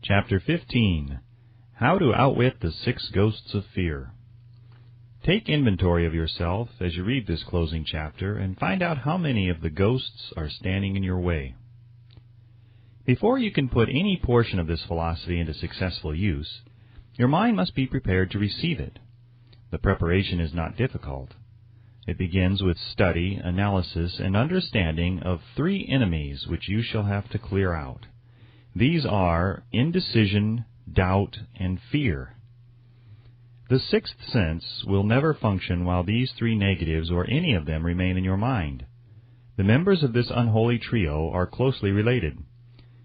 Chapter 15. How to Outwit the 6 Ghosts of Fear. Take inventory of yourself as you read this closing chapter and find out how many of the ghosts are standing in your way. Before you can put any portion of this philosophy into successful use, your mind must be prepared to receive it. The preparation is not difficult. It begins with study, analysis, and understanding of 3 enemies which you shall have to clear out. These are indecision, doubt, and fear. The 6th sense will never function while these 3 negatives or any of them remain in your mind. The members of this unholy trio are closely related.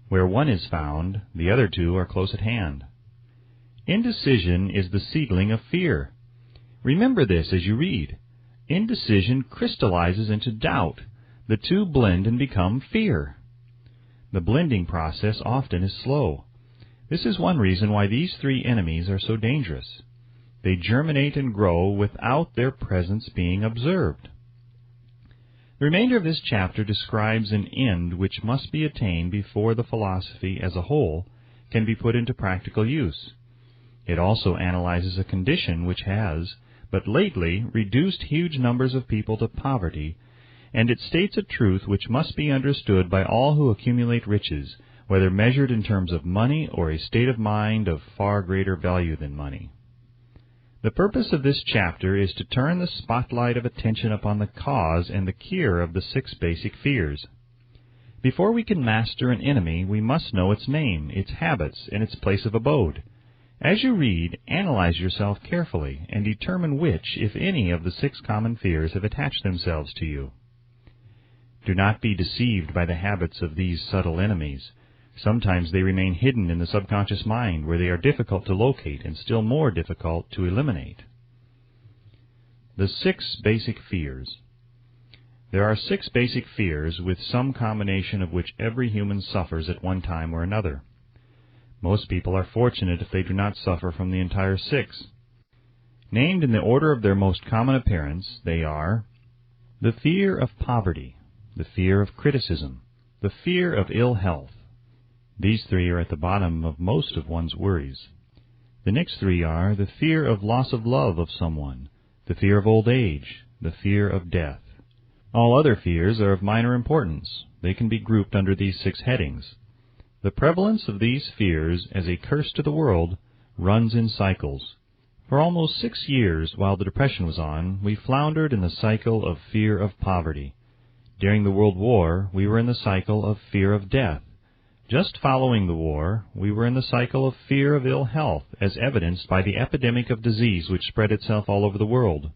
Where one is found, the other 2 are close at hand. Indecision is the seedling of fear. Remember this as you read. Indecision crystallizes into doubt. The 2 blend and become fear. The blending process often is slow. This is one reason why these 3 enemies are so dangerous. They germinate and grow without their presence being observed. The remainder of this chapter describes an end which must be attained before the philosophy as a whole can be put into practical use. It also analyzes a condition which has, but lately, reduced huge numbers of people to poverty, and it states a truth which must be understood by all who accumulate riches, whether measured in terms of money or a state of mind of far greater value than money. The purpose of this chapter is to turn the spotlight of attention upon the cause and the cure of the 6 basic fears. Before we can master an enemy, we must know its name, its habits, and its place of abode. As you read, analyze yourself carefully and determine which, if any, of the 6 common fears have attached themselves to you. Do not be deceived by the habits of these subtle enemies. Sometimes they remain hidden in the subconscious mind, where they are difficult to locate and still more difficult to eliminate. The 6 basic fears. There are 6 basic fears, with some combination of which every human suffers at one time or another. Most people are fortunate if they do not suffer from the entire 6. Named in the order of their most common appearance, they are the fear of poverty, the fear of criticism, the fear of ill health. These 3 are at the bottom of most of one's worries. The next 3 are the fear of loss of love of someone, the fear of old age, the fear of death. All other fears are of minor importance. They can be grouped under these 6 headings. The prevalence of these fears as a curse to the world runs in cycles. For almost 6 years, while the Depression was on, we floundered in the cycle of fear of poverty. During the World War, we were in the cycle of fear of death. Just following the war, we were in the cycle of fear of ill health, as evidenced by the epidemic of disease which spread itself all over the world.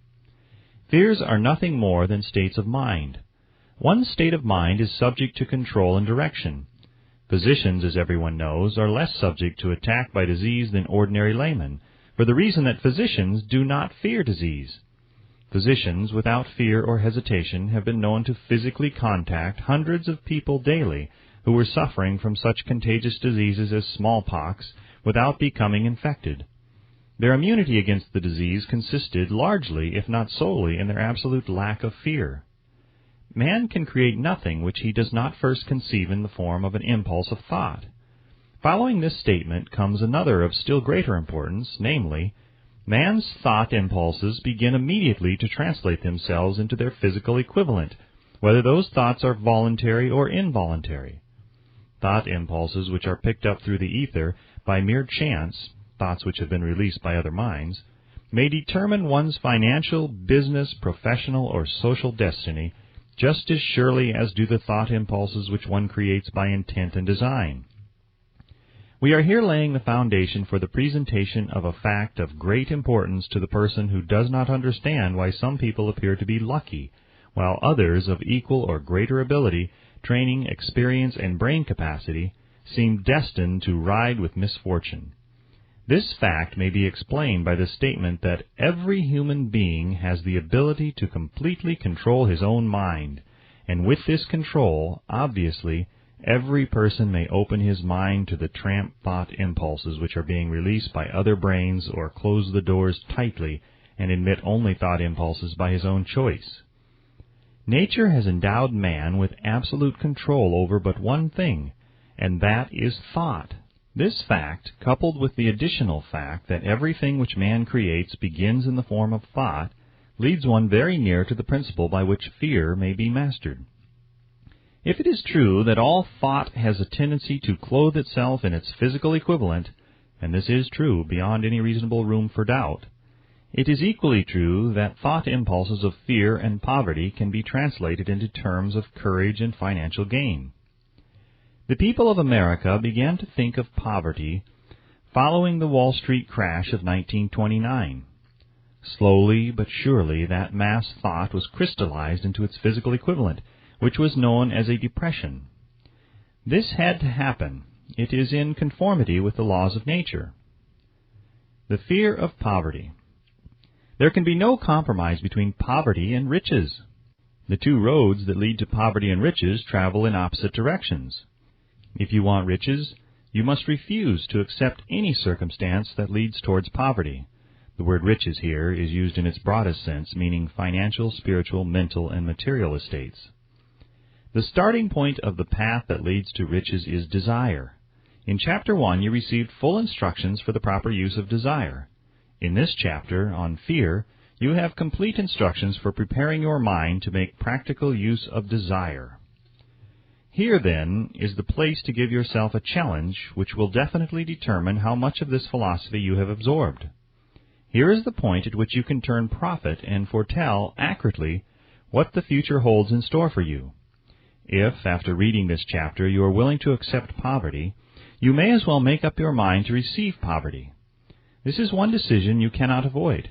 Fears are nothing more than states of mind. One state of mind is subject to control and direction. Physicians, as everyone knows, are less subject to attack by disease than ordinary laymen, for the reason that physicians do not fear disease. Physicians, without fear or hesitation, have been known to physically contact hundreds of people daily who were suffering from such contagious diseases as smallpox without becoming infected. Their immunity against the disease consisted largely, if not solely, in their absolute lack of fear. Man can create nothing which he does not first conceive in the form of an impulse of thought. Following this statement comes another of still greater importance, namely, man's thought impulses begin immediately to translate themselves into their physical equivalent, whether those thoughts are voluntary or involuntary. Thought impulses which are picked up through the ether by mere chance, thoughts which have been released by other minds, may determine one's financial, business, professional, or social destiny just as surely as do the thought impulses which one creates by intent and design. We are here laying the foundation for the presentation of a fact of great importance to the person who does not understand why some people appear to be lucky, while others of equal or greater ability, training, experience, and brain capacity seem destined to ride with misfortune. This fact may be explained by the statement that every human being has the ability to completely control his own mind, and with this control, obviously, every person may open his mind to the tramp thought impulses which are being released by other brains, or close the doors tightly and admit only thought impulses by his own choice. Nature has endowed man with absolute control over but one thing, and that is thought. This fact, coupled with the additional fact that everything which man creates begins in the form of thought, leads one very near to the principle by which fear may be mastered. If it is true that all thought has a tendency to clothe itself in its physical equivalent, and this is true beyond any reasonable room for doubt, it is equally true that thought impulses of fear and poverty can be translated into terms of courage and financial gain. The people of America began to think of poverty following the Wall Street crash of 1929. Slowly but surely that mass thought was crystallized into its physical equivalent, which was known as a depression. This had to happen. It is in conformity with the laws of nature. The fear of poverty. There can be no compromise between poverty and riches. The two roads that lead to poverty and riches travel in opposite directions. If you want riches, you must refuse to accept any circumstance that leads towards poverty. The word riches here is used in its broadest sense, meaning financial, spiritual, mental, and material estates. The starting point of the path that leads to riches is desire. In Chapter 1, you received full instructions for the proper use of desire. In this chapter, on fear, you have complete instructions for preparing your mind to make practical use of desire. Here, then, is the place to give yourself a challenge which will definitely determine how much of this philosophy you have absorbed. Here is the point at which you can turn prophet and foretell accurately what the future holds in store for you. If, after reading this chapter, you are willing to accept poverty, you may as well make up your mind to receive poverty. This is one decision you cannot avoid.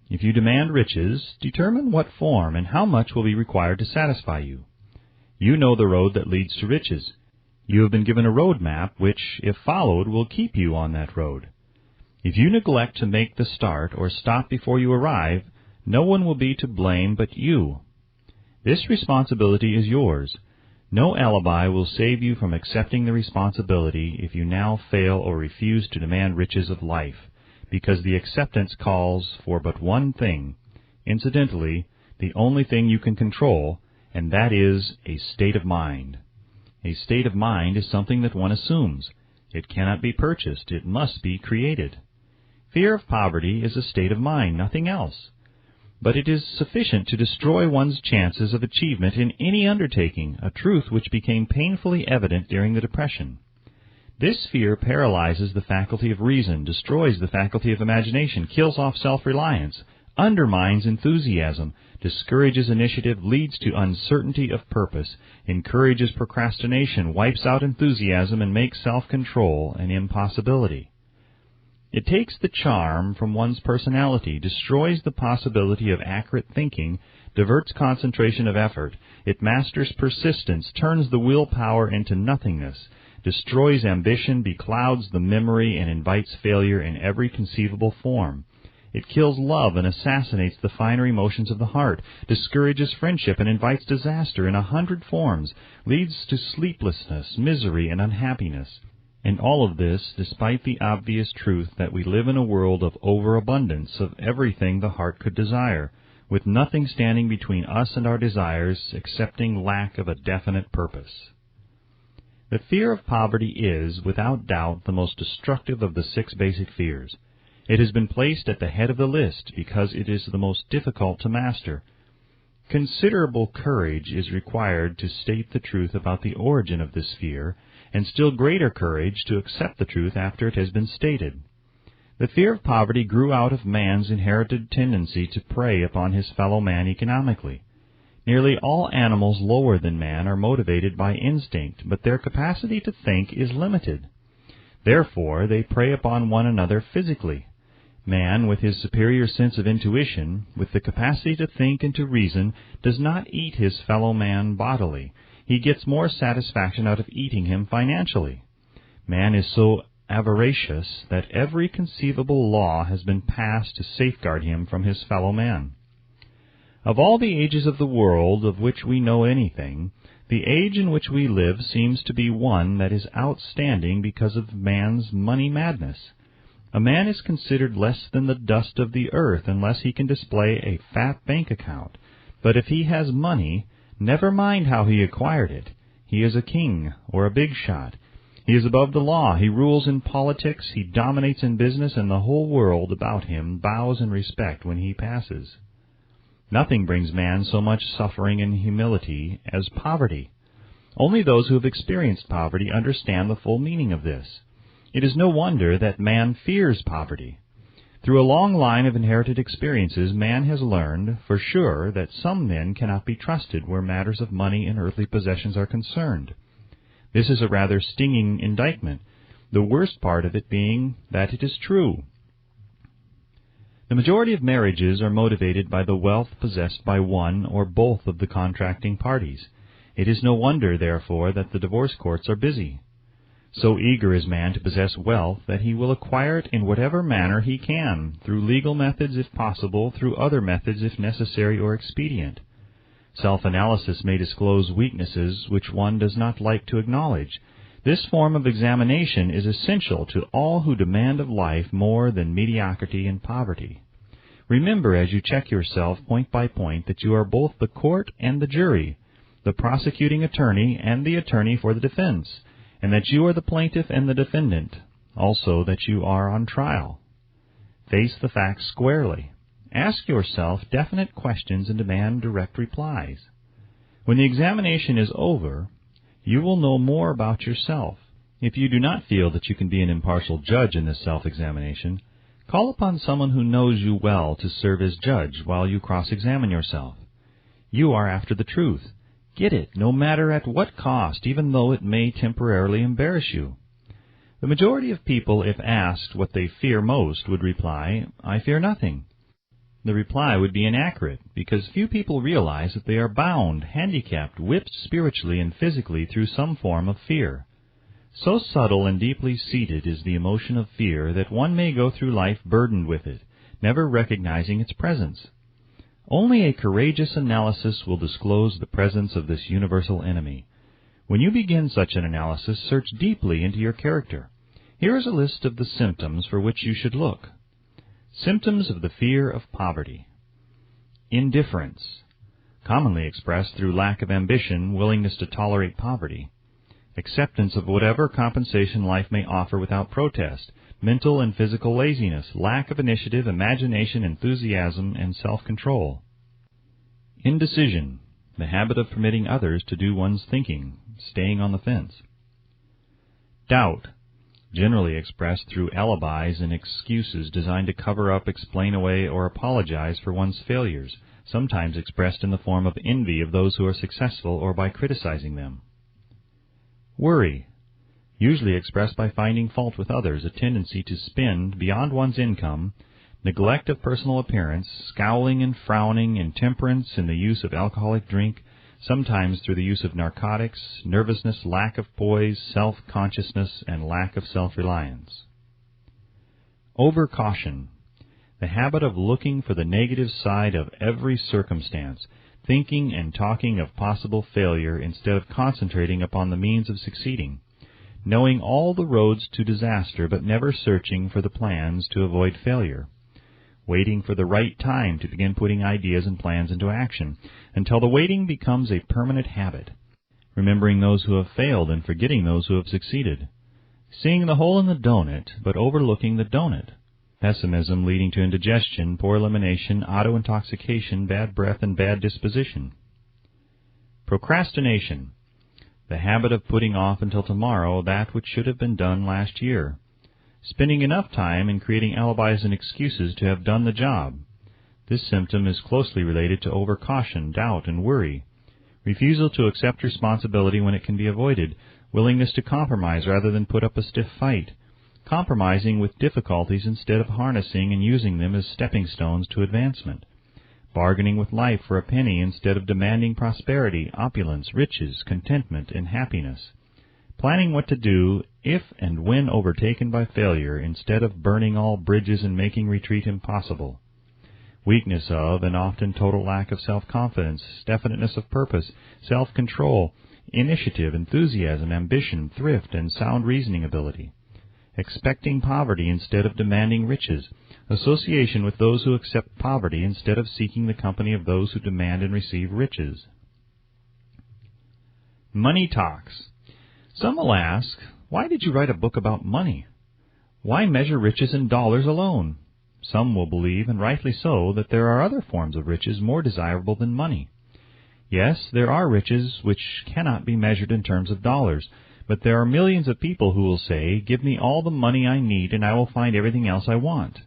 If you demand riches, determine what form and how much will be required to satisfy you. You know the road that leads to riches. You have been given a road map which, if followed, will keep you on that road. If you neglect to make the start or stop before you arrive, no one will be to blame but you. This responsibility is yours. No alibi will save you from accepting the responsibility if you now fail or refuse to demand riches of life, because the acceptance calls for but one thing, incidentally, the only thing you can control, and that is a state of mind. A state of mind is something that one assumes. It cannot be purchased. It must be created. Fear of poverty is a state of mind, nothing else. But it is sufficient to destroy one's chances of achievement in any undertaking, a truth which became painfully evident during the Depression. This fear paralyzes the faculty of reason, destroys the faculty of imagination, kills off self-reliance, undermines enthusiasm, discourages initiative, leads to uncertainty of purpose, encourages procrastination, wipes out enthusiasm, and makes self-control an impossibility. It takes the charm from one's personality, destroys the possibility of accurate thinking, diverts concentration of effort. It masters persistence, turns the willpower into nothingness, destroys ambition, beclouds the memory, and invites failure in every conceivable form. It kills love and assassinates the finer emotions of the heart, discourages friendship and invites disaster in 100 forms, leads to sleeplessness, misery, and unhappiness. And all of this despite the obvious truth that we live in a world of overabundance of everything the heart could desire, with nothing standing between us and our desires excepting lack of a definite purpose. The fear of poverty is, without doubt, the most destructive of the 6 basic fears. It has been placed at the head of the list because it is the most difficult to master. Considerable courage is required to state the truth about the origin of this fear, and still greater courage to accept the truth after it has been stated. The fear of poverty grew out of man's inherited tendency to prey upon his fellow man economically. Nearly all animals lower than man are motivated by instinct, but their capacity to think is limited. Therefore, they prey upon one another physically. Man, with his superior sense of intuition, with the capacity to think and to reason, does not eat his fellow man bodily. He gets more satisfaction out of eating him financially. Man is so avaricious that every conceivable law has been passed to safeguard him from his fellow man. Of all the ages of the world of which we know anything, the age in which we live seems to be one that is outstanding because of man's money madness. A man is considered less than the dust of the earth unless he can display a fat bank account. But if he has money, never mind how he acquired it. He is a king or a big shot. He is above the law. He rules in politics. He dominates in business, and the whole world about him bows in respect when he passes. Nothing brings man so much suffering and humility as poverty. Only those who have experienced poverty understand the full meaning of this. It is no wonder that man fears poverty. Through a long line of inherited experiences, man has learned, for sure, that some men cannot be trusted where matters of money and earthly possessions are concerned. This is a rather stinging indictment, the worst part of it being that it is true. The majority of marriages are motivated by the wealth possessed by one or both of the contracting parties. It is no wonder, therefore, that the divorce courts are busy. So eager is man to possess wealth that he will acquire it in whatever manner he can, through legal methods if possible, through other methods if necessary or expedient. Self-analysis may disclose weaknesses which one does not like to acknowledge. This form of examination is essential to all who demand of life more than mediocrity and poverty. Remember as you check yourself point by point that you are both the court and the jury, the prosecuting attorney and the attorney for the defense, and that you are the plaintiff and the defendant, also that you are on trial. Face the facts squarely. Ask yourself definite questions and demand direct replies. When the examination is over, you will know more about yourself. If you do not feel that you can be an impartial judge in this self-examination, call upon someone who knows you well to serve as judge while you cross-examine yourself. You are after the truth. Get it, no matter at what cost, even though it may temporarily embarrass you. The majority of people, if asked what they fear most, would reply, "I fear nothing." The reply would be inaccurate, because few people realize that they are bound, handicapped, whipped spiritually and physically through some form of fear. So subtle and deeply seated is the emotion of fear that one may go through life burdened with it, never recognizing its presence. Only a courageous analysis will disclose the presence of this universal enemy. When you begin such an analysis, search deeply into your character. Here is a list of the symptoms for which you should look. Symptoms of the fear of poverty. Indifference, commonly expressed through lack of ambition, willingness to tolerate poverty. Acceptance of whatever compensation life may offer without protest. Mental and physical laziness, lack of initiative, imagination, enthusiasm, and self-control. Indecision, the habit of permitting others to do one's thinking, staying on the fence. Doubt, generally expressed through alibis and excuses designed to cover up, explain away, or apologize for one's failures, sometimes expressed in the form of envy of those who are successful or by criticizing them. Worry, usually expressed by finding fault with others, a tendency to spend beyond one's income, neglect of personal appearance, scowling and frowning, intemperance in the use of alcoholic drink, sometimes through the use of narcotics, nervousness, lack of poise, self-consciousness, and lack of self-reliance. Overcaution, the habit of looking for the negative side of every circumstance, thinking and talking of possible failure instead of concentrating upon the means of succeeding, knowing all the roads to disaster but never searching for the plans to avoid failure, waiting for the right time to begin putting ideas and plans into action, until the waiting becomes a permanent habit, remembering those who have failed and forgetting those who have succeeded, seeing the hole in the donut but overlooking the donut, pessimism leading to indigestion, poor elimination, auto-intoxication, bad breath, and bad disposition. Procrastination, the habit of putting off until tomorrow that which should have been done last year, spending enough time in creating alibis and excuses to have done the job. This symptom is closely related to overcaution, doubt, and worry, refusal to accept responsibility when it can be avoided, willingness to compromise rather than put up a stiff fight, compromising with difficulties instead of harnessing and using them as stepping stones to advancement, bargaining with life for a penny instead of demanding prosperity, opulence, riches, contentment, and happiness, planning what to do if and when overtaken by failure instead of burning all bridges and making retreat impossible, weakness of and often total lack of self-confidence, definiteness of purpose, self-control, initiative, enthusiasm, ambition, thrift, and sound reasoning ability, expecting poverty instead of demanding riches, association with those who accept poverty instead of seeking the company of those who demand and receive riches. Money talks. Some will ask, Why did you write a book about money? Why measure riches in dollars alone? Some will believe, and rightly so, that there are other forms of riches more desirable than money. Yes, there are riches which cannot be measured in terms of dollars, but there are millions of people who will say, "Give me all the money I need and I will find everything else I want."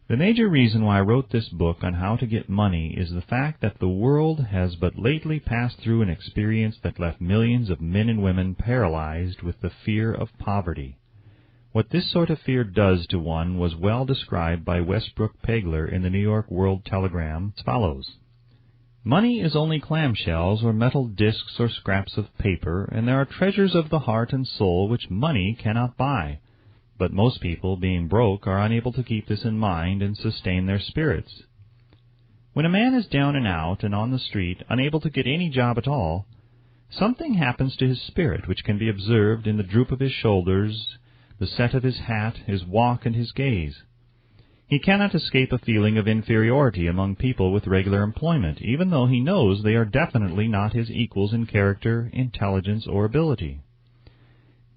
The major reason why I wrote this book on how to get money is the fact that the world has but lately passed through an experience that left millions of men and women paralyzed with the fear of poverty. What this sort of fear does to one was well described by Westbrook Pegler in the New York World Telegram as follows. Money is only clamshells or metal discs or scraps of paper, and there are treasures of the heart and soul which money cannot buy. But most people, being broke, are unable to keep this in mind and sustain their spirits. When a man is down and out and on the street, unable to get any job at all, something happens to his spirit which can be observed in the droop of his shoulders, the set of his hat, his walk, and his gaze. He cannot escape a feeling of inferiority among people with regular employment, even though he knows they are definitely not his equals in character, intelligence, or ability.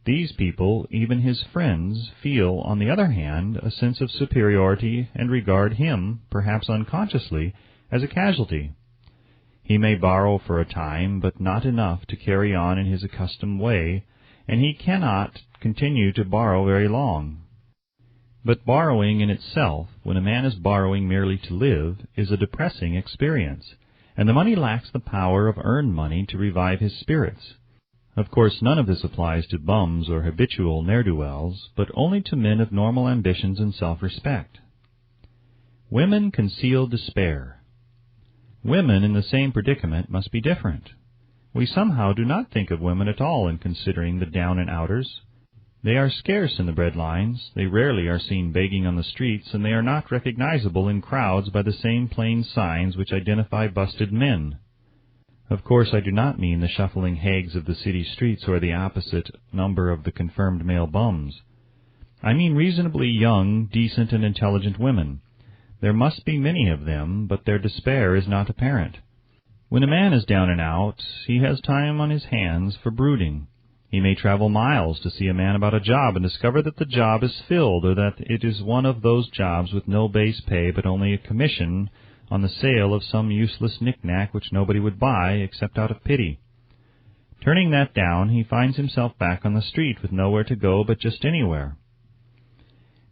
These people, even his friends, feel, on the other hand, a sense of superiority and regard him, perhaps unconsciously, as a casualty. He may borrow for a time, but not enough to carry on in his accustomed way, and he cannot continue to borrow very long. But borrowing in itself, when a man is borrowing merely to live, is a depressing experience, and the money lacks the power of earned money to revive his spirits. Of course, none of this applies to bums or habitual ne'er-do-wells, but only to men of normal ambitions and self-respect. Women conceal despair. Women in the same predicament must be different. We somehow do not think of women at all in considering the down-and-outers. They are scarce in the bread lines, they rarely are seen begging on the streets, and they are not recognizable in crowds by the same plain signs which identify busted men. Of course, I do not mean the shuffling hags of the city streets or the opposite number of the confirmed male bums. I mean reasonably young, decent, and intelligent women. There must be many of them, but their despair is not apparent. When a man is down and out, he has time on his hands for brooding. He may travel miles to see a man about a job and discover that the job is filled, or that it is one of those jobs with no base pay but only a commission on the sale of some useless knick-knack which nobody would buy except out of pity. Turning that down, he finds himself back on the street with nowhere to go but just anywhere.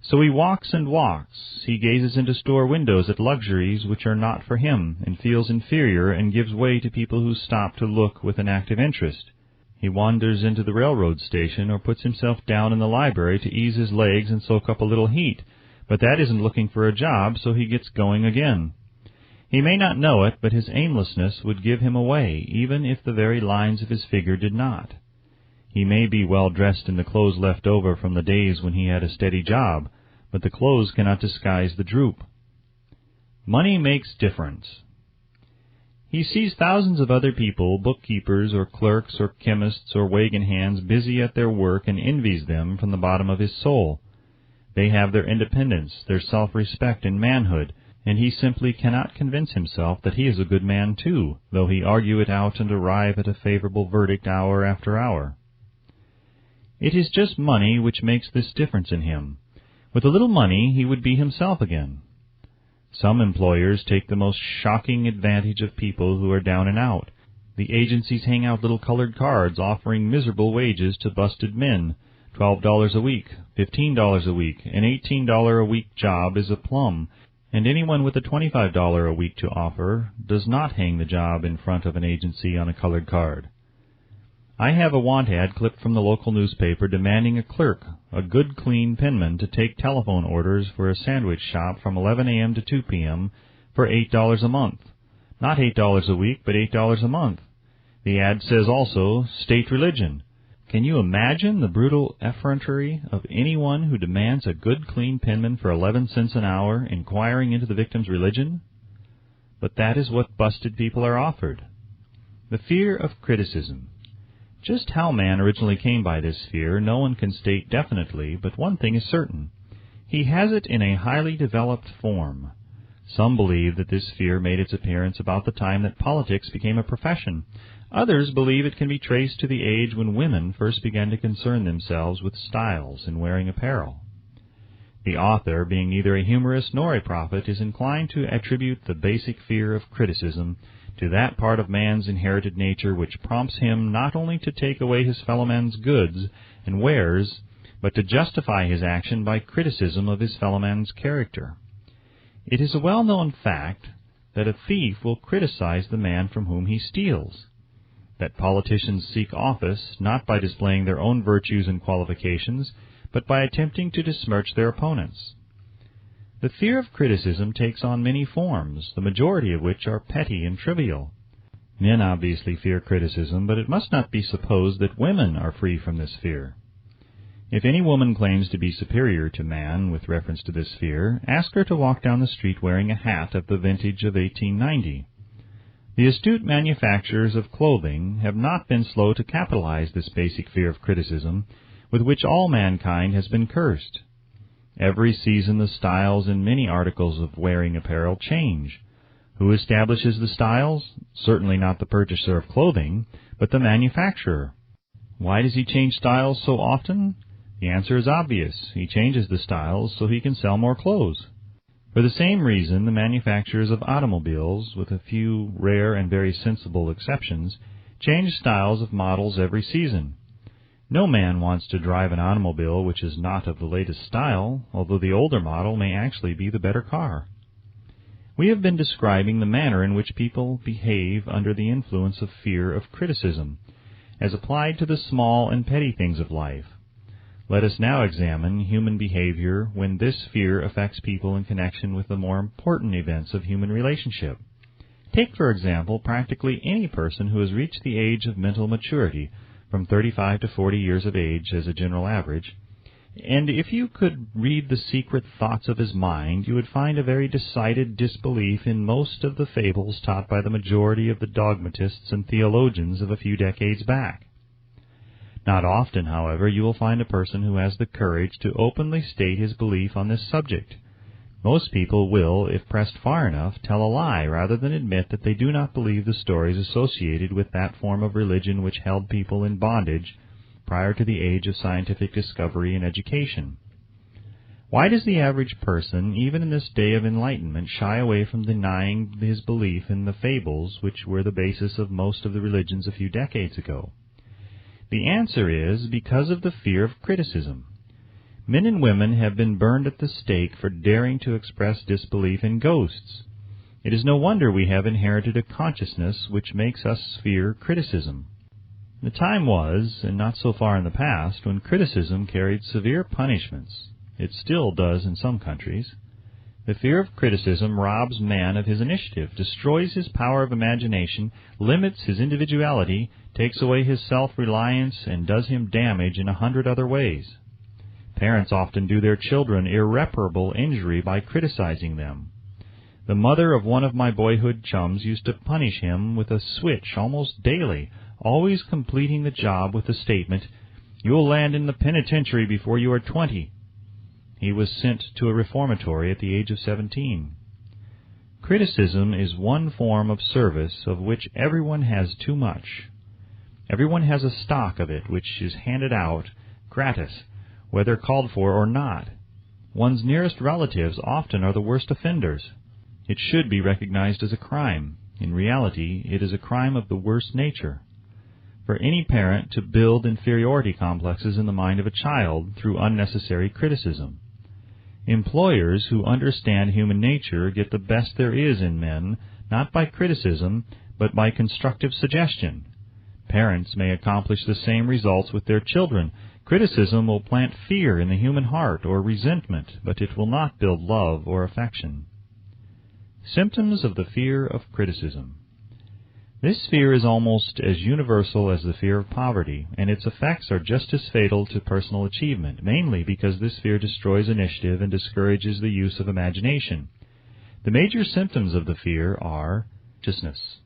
So he walks and walks. He gazes into store windows at luxuries which are not for him, and feels inferior and gives way to people who stop to look with an active interest. He wanders into the railroad station or puts himself down in the library to ease his legs and soak up a little heat, but that isn't looking for a job, so he gets going again. He may not know it, but his aimlessness would give him away, even if the very lines of his figure did not. He may be well dressed in the clothes left over from the days when he had a steady job, but the clothes cannot disguise the droop. Money makes difference. He sees thousands of other people, bookkeepers or clerks or chemists or wagon hands, busy at their work, and envies them from the bottom of his soul. They have their independence, their self-respect and manhood, and he simply cannot convince himself that he is a good man too, though he argue it out and arrive at a favorable verdict hour after hour. It is just money which makes this difference in him. With a little money he would be himself again. Some employers take the most shocking advantage of people who are down and out. The agencies hang out little colored cards offering miserable wages to busted men. $12 a week, $15 a week, an $18 a week job is a plum, and anyone with a $25 a week to offer does not hang the job in front of an agency on a colored card. I have a want ad clipped from the local newspaper demanding a clerk, a good clean penman, to take telephone orders for a sandwich shop from 11 a.m. to 2 p.m. for $8 a month. Not $8 a week, but $8 a month. The ad says also, state religion. Can you imagine the brutal effrontery of anyone who demands a good clean penman for 11 cents an hour, inquiring into the victim's religion? But that is what busted people are offered. The fear of criticism. Just how man originally came by this fear no one can state definitely, but one thing is certain. He has it in a highly developed form. Some believe that this fear made its appearance about the time that politics became a profession. Others believe it can be traced to the age when women first began to concern themselves with styles in wearing apparel. The author, being neither a humorist nor a prophet, is inclined to attribute the basic fear of criticism to that part of man's inherited nature which prompts him not only to take away his fellow man's goods and wares, but to justify his action by criticism of his fellow man's character. It is a well-known fact that a thief will criticize the man from whom he steals, that politicians seek office not by displaying their own virtues and qualifications, but by attempting to besmirch their opponents. The fear of criticism takes on many forms, the majority of which are petty and trivial. Men obviously fear criticism, but it must not be supposed that women are free from this fear. If any woman claims to be superior to man with reference to this fear, ask her to walk down the street wearing a hat of the vintage of 1890. The astute manufacturers of clothing have not been slow to capitalize this basic fear of criticism, with which all mankind has been cursed. Every season the styles in many articles of wearing apparel change. Who establishes the styles? Certainly not the purchaser of clothing, but the manufacturer. Why does he change styles so often? The answer is obvious. He changes the styles so he can sell more clothes. For the same reason, the manufacturers of automobiles, with a few rare and very sensible exceptions, change styles of models every season. No man wants to drive an automobile which is not of the latest style, although the older model may actually be the better car. We have been describing the manner in which people behave under the influence of fear of criticism, as applied to the small and petty things of life. Let us now examine human behavior when this fear affects people in connection with the more important events of human relationship. Take, for example, practically any person who has reached the age of mental maturity, from 35 to 40 years of age as a general average, and if you could read the secret thoughts of his mind, you would find a very decided disbelief in most of the fables taught by the majority of the dogmatists and theologians of a few decades back. Not often, however, you will find a person who has the courage to openly state his belief on this subject. Most people will, if pressed far enough, tell a lie rather than admit that they do not believe the stories associated with that form of religion which held people in bondage prior to the age of scientific discovery and education. Why does the average person, even in this day of enlightenment, shy away from denying his belief in the fables which were the basis of most of the religions a few decades ago? The answer is because of the fear of criticism. Men and women have been burned at the stake for daring to express disbelief in ghosts. It is no wonder we have inherited a consciousness which makes us fear criticism. The time was, and not so far in the past, when criticism carried severe punishments. It still does in some countries. The fear of criticism robs man of his initiative, destroys his power of imagination, limits his individuality, takes away his self-reliance, and does him damage in 100 other ways. Parents often do their children irreparable injury by criticizing them. The mother of one of my boyhood chums used to punish him with a switch almost daily, always completing the job with the statement, "You'll land in the penitentiary before you are 20. He was sent to a reformatory at the age of 17. Criticism is one form of service of which everyone has too much. Everyone has a stock of it which is handed out gratis, whether called for or not. One's nearest relatives often are the worst offenders. It should be recognized as a crime. In reality, it is a crime of the worst nature. For any parent to build inferiority complexes in the mind of a child through unnecessary criticism. Employers who understand human nature get the best there is in men, not by criticism, but by constructive suggestion. Parents may accomplish the same results with their children. Criticism will plant fear in the human heart or resentment, but it will not build love or affection. Symptoms of the fear of criticism. This fear is almost as universal as the fear of poverty, and its effects are just as fatal to personal achievement, mainly because this fear destroys initiative and discourages the use of imagination. The major symptoms of the fear are anxiousness,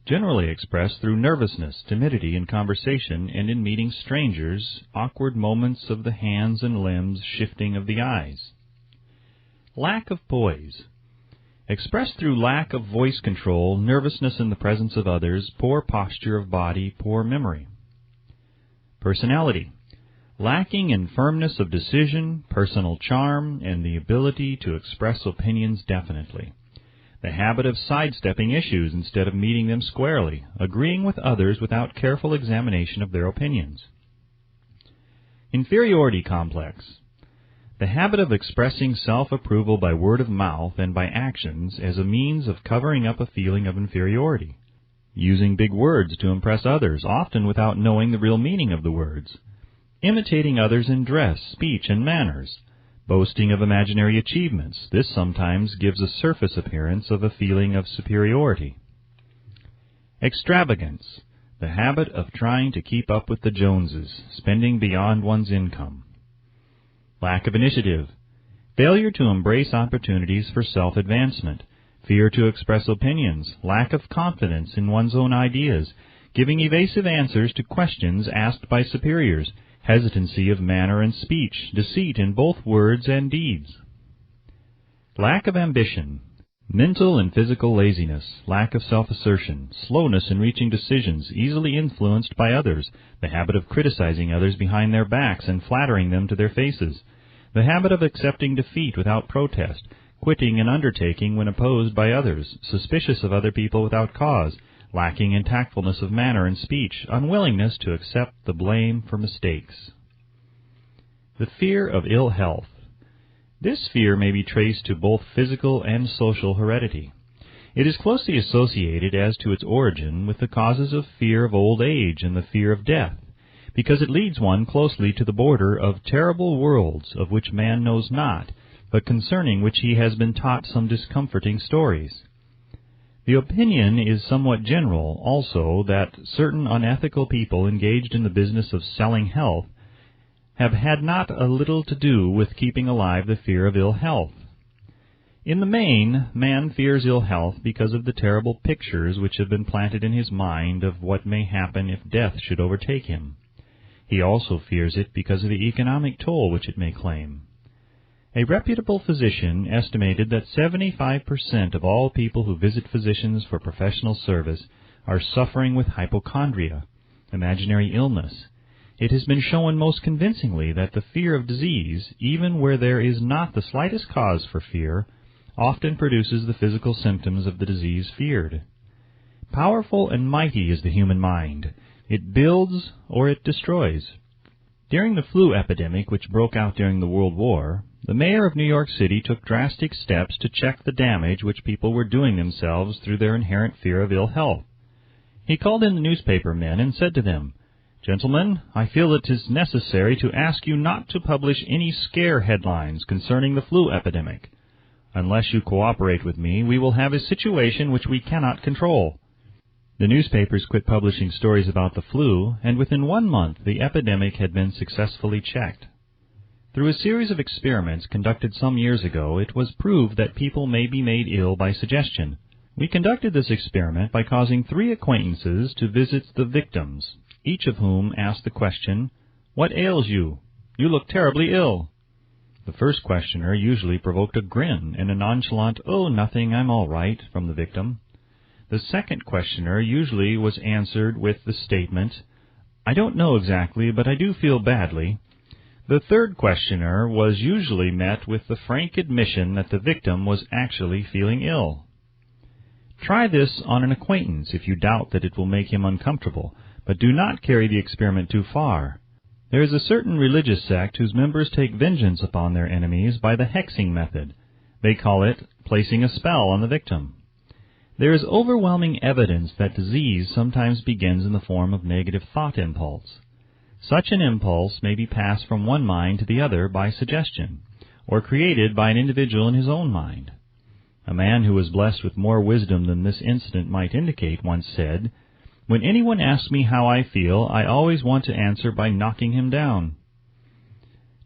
generally expressed through nervousness, timidity in conversation and in meeting strangers, awkward moments of the hands and limbs, shifting of the eyes. Lack of poise. expressed through lack of voice control, nervousness in the presence of others, poor posture of body, poor memory. Personality. Lacking in firmness of decision, personal charm, and the ability to express opinions definitely. The habit of sidestepping issues instead of meeting them squarely, agreeing with others without careful examination of their opinions. Inferiority complex. The habit of expressing self-approval by word of mouth and by actions as a means of covering up a feeling of inferiority. Using big words to impress others, often without knowing the real meaning of the words. Imitating others in dress, speech, and manners. Boasting of imaginary achievements. This sometimes gives a surface appearance of a feeling of superiority. Extravagance. The habit of trying to keep up with the Joneses, spending beyond one's income. Lack of initiative. Failure to embrace opportunities for self-advancement. Fear to express opinions. Lack of confidence in one's own ideas. Giving evasive answers to questions asked by superiors. Hesitancy of manner and speech, deceit in both words and deeds. Lack of ambition. Mental and physical laziness, lack of self-assertion, slowness in reaching decisions, easily influenced by others, the habit of criticizing others behind their backs and flattering them to their faces, the habit of accepting defeat without protest, quitting an undertaking when opposed by others, suspicious of other people without cause, lacking in tactfulness of manner and speech, unwillingness to accept the blame for mistakes. The fear of ill health. This fear may be traced to both physical and social heredity. It is closely associated as to its origin with the causes of fear of old age and the fear of death, because it leads one closely to the border of terrible worlds of which man knows not, but concerning which he has been taught some discomforting stories. The opinion is somewhat general, also, that certain unethical people engaged in the business of selling health have had not a little to do with keeping alive the fear of ill health. In the main, man fears ill health because of the terrible pictures which have been planted in his mind of what may happen if death should overtake him. He also fears it because of the economic toll which it may claim. A reputable physician estimated that 75% of all people who visit physicians for professional service are suffering with hypochondria, imaginary illness. It has been shown most convincingly that the fear of disease, even where there is not the slightest cause for fear, often produces the physical symptoms of the disease feared. Powerful and mighty is the human mind. It builds or it destroys. During the flu epidemic which broke out during the World War, the mayor of New York City took drastic steps to check the damage which people were doing themselves through their inherent fear of ill health. He called in the newspaper men and said to them, "Gentlemen, I feel it is necessary to ask you not to publish any scare headlines concerning the flu epidemic. Unless you cooperate with me, we will have a situation which we cannot control." The newspapers quit publishing stories about the flu, and within 1 month the epidemic had been successfully checked. Through a series of experiments conducted some years ago, it was proved that people may be made ill by suggestion. We conducted this experiment by causing 3 acquaintances to visit the victims, each of whom asked the question, "What ails you? You look terribly ill." The first questioner usually provoked a grin and a nonchalant, "Oh, nothing, I'm all right," from the victim. The second questioner usually was answered with the statement, "I don't know exactly, but I do feel badly." The third questioner was usually met with the frank admission that the victim was actually feeling ill. Try this on an acquaintance if you doubt that it will make him uncomfortable, but do not carry the experiment too far. There is a certain religious sect whose members take vengeance upon their enemies by the hexing method. They call it placing a spell on the victim. There is overwhelming evidence that disease sometimes begins in the form of negative thought impulse. Such an impulse may be passed from one mind to the other by suggestion, or created by an individual in his own mind. A man who was blessed with more wisdom than this incident might indicate once said, "When anyone asks me how I feel, I always want to answer by knocking him down."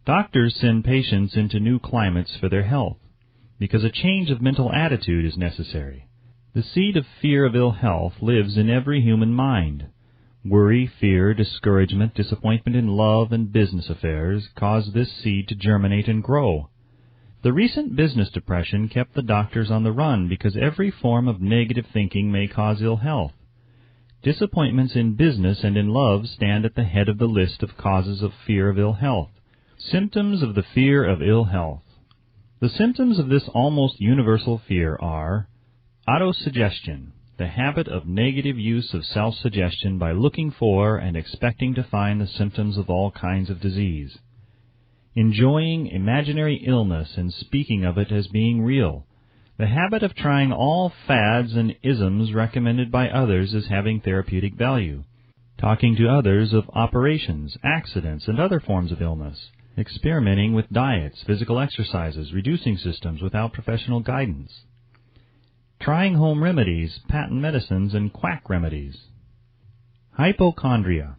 Doctors send patients into new climates for their health, because a change of mental attitude is necessary. The seed of fear of ill health lives in every human mind. Worry, fear, discouragement, disappointment in love and business affairs cause this seed to germinate and grow. The recent business depression kept the doctors on the run because every form of negative thinking may cause ill health. Disappointments in business and in love stand at the head of the list of causes of fear of ill health. Symptoms of the fear of ill health. The symptoms of this almost universal fear are autosuggestion, the habit of negative use of self-suggestion by looking for and expecting to find the symptoms of all kinds of disease. Enjoying imaginary illness and speaking of it as being real. The habit of trying all fads and isms recommended by others as having therapeutic value. Talking to others of operations, accidents, and other forms of illness. Experimenting with diets, physical exercises, reducing systems without professional guidance. Trying home remedies, patent medicines, and quack remedies. Hypochondria.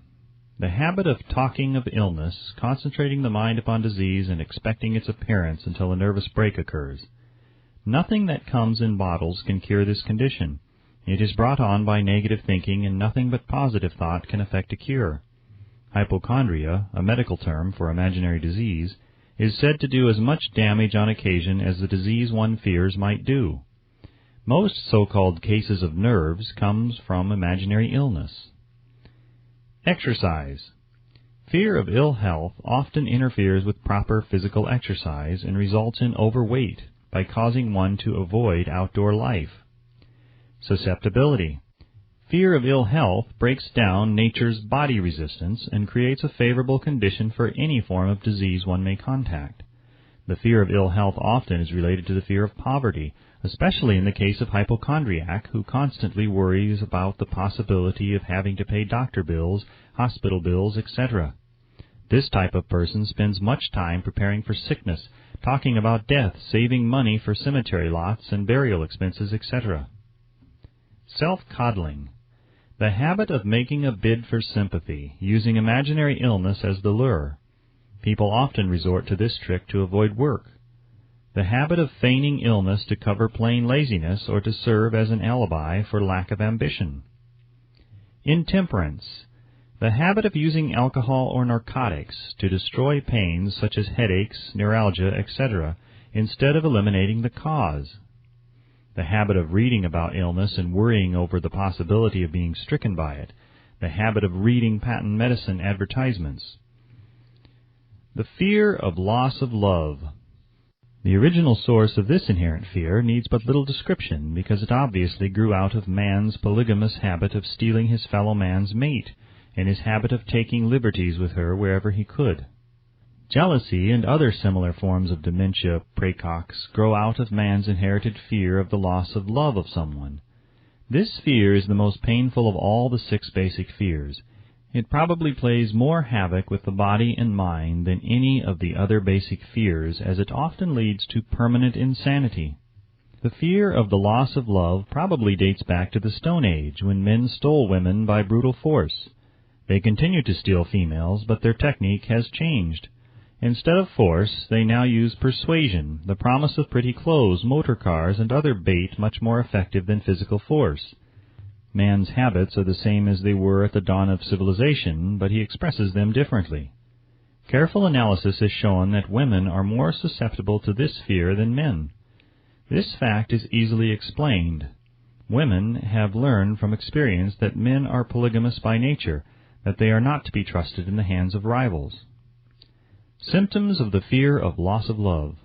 The habit of talking of illness, concentrating the mind upon disease, and expecting its appearance until a nervous break occurs. Nothing that comes in bottles can cure this condition. It is brought on by negative thinking, and nothing but positive thought can effect a cure. Hypochondria, a medical term for imaginary disease, is said to do as much damage on occasion as the disease one fears might do. Most so-called cases of nerves comes from imaginary illness. Exercise. Fear of ill health often interferes with proper physical exercise and results in overweight by causing one to avoid outdoor life. Susceptibility. Fear of ill health breaks down nature's body resistance and creates a favorable condition for any form of disease one may contact. The fear of ill health often is related to the fear of poverty, especially in the case of hypochondriac who constantly worries about the possibility of having to pay doctor bills, hospital bills, etc. This type of person spends much time preparing for sickness, talking about death, saving money for cemetery lots and burial expenses, etc. Self-coddling. The habit of making a bid for sympathy, using imaginary illness as the lure. People often resort to this trick to avoid work. The habit of feigning illness to cover plain laziness or to serve as an alibi for lack of ambition. Intemperance. The habit of using alcohol or narcotics to destroy pains such as headaches, neuralgia, etc., instead of eliminating the cause. The habit of reading about illness and worrying over the possibility of being stricken by it. The habit of reading patent medicine advertisements. The fear of loss of love. The original source of this inherent fear needs but little description because it obviously grew out of man's polygamous habit of stealing his fellow man's mate and his habit of taking liberties with her wherever he could. Jealousy and other similar forms of dementia praecox grow out of man's inherited fear of the loss of love of someone. This fear is the most painful of all the 6 basic fears. It probably plays more havoc with the body and mind than any of the other basic fears, as it often leads to permanent insanity. The fear of the loss of love probably dates back to the Stone Age, when men stole women by brutal force. They continue to steal females, but their technique has changed. Instead of force, they now use persuasion, the promise of pretty clothes, motor cars, and other bait much more effective than physical force. Man's habits are the same as they were at the dawn of civilization, but he expresses them differently. Careful analysis has shown that women are more susceptible to this fear than men. This fact is easily explained. Women have learned from experience that men are polygamous by nature, that they are not to be trusted in the hands of rivals. Symptoms of the fear of loss of love.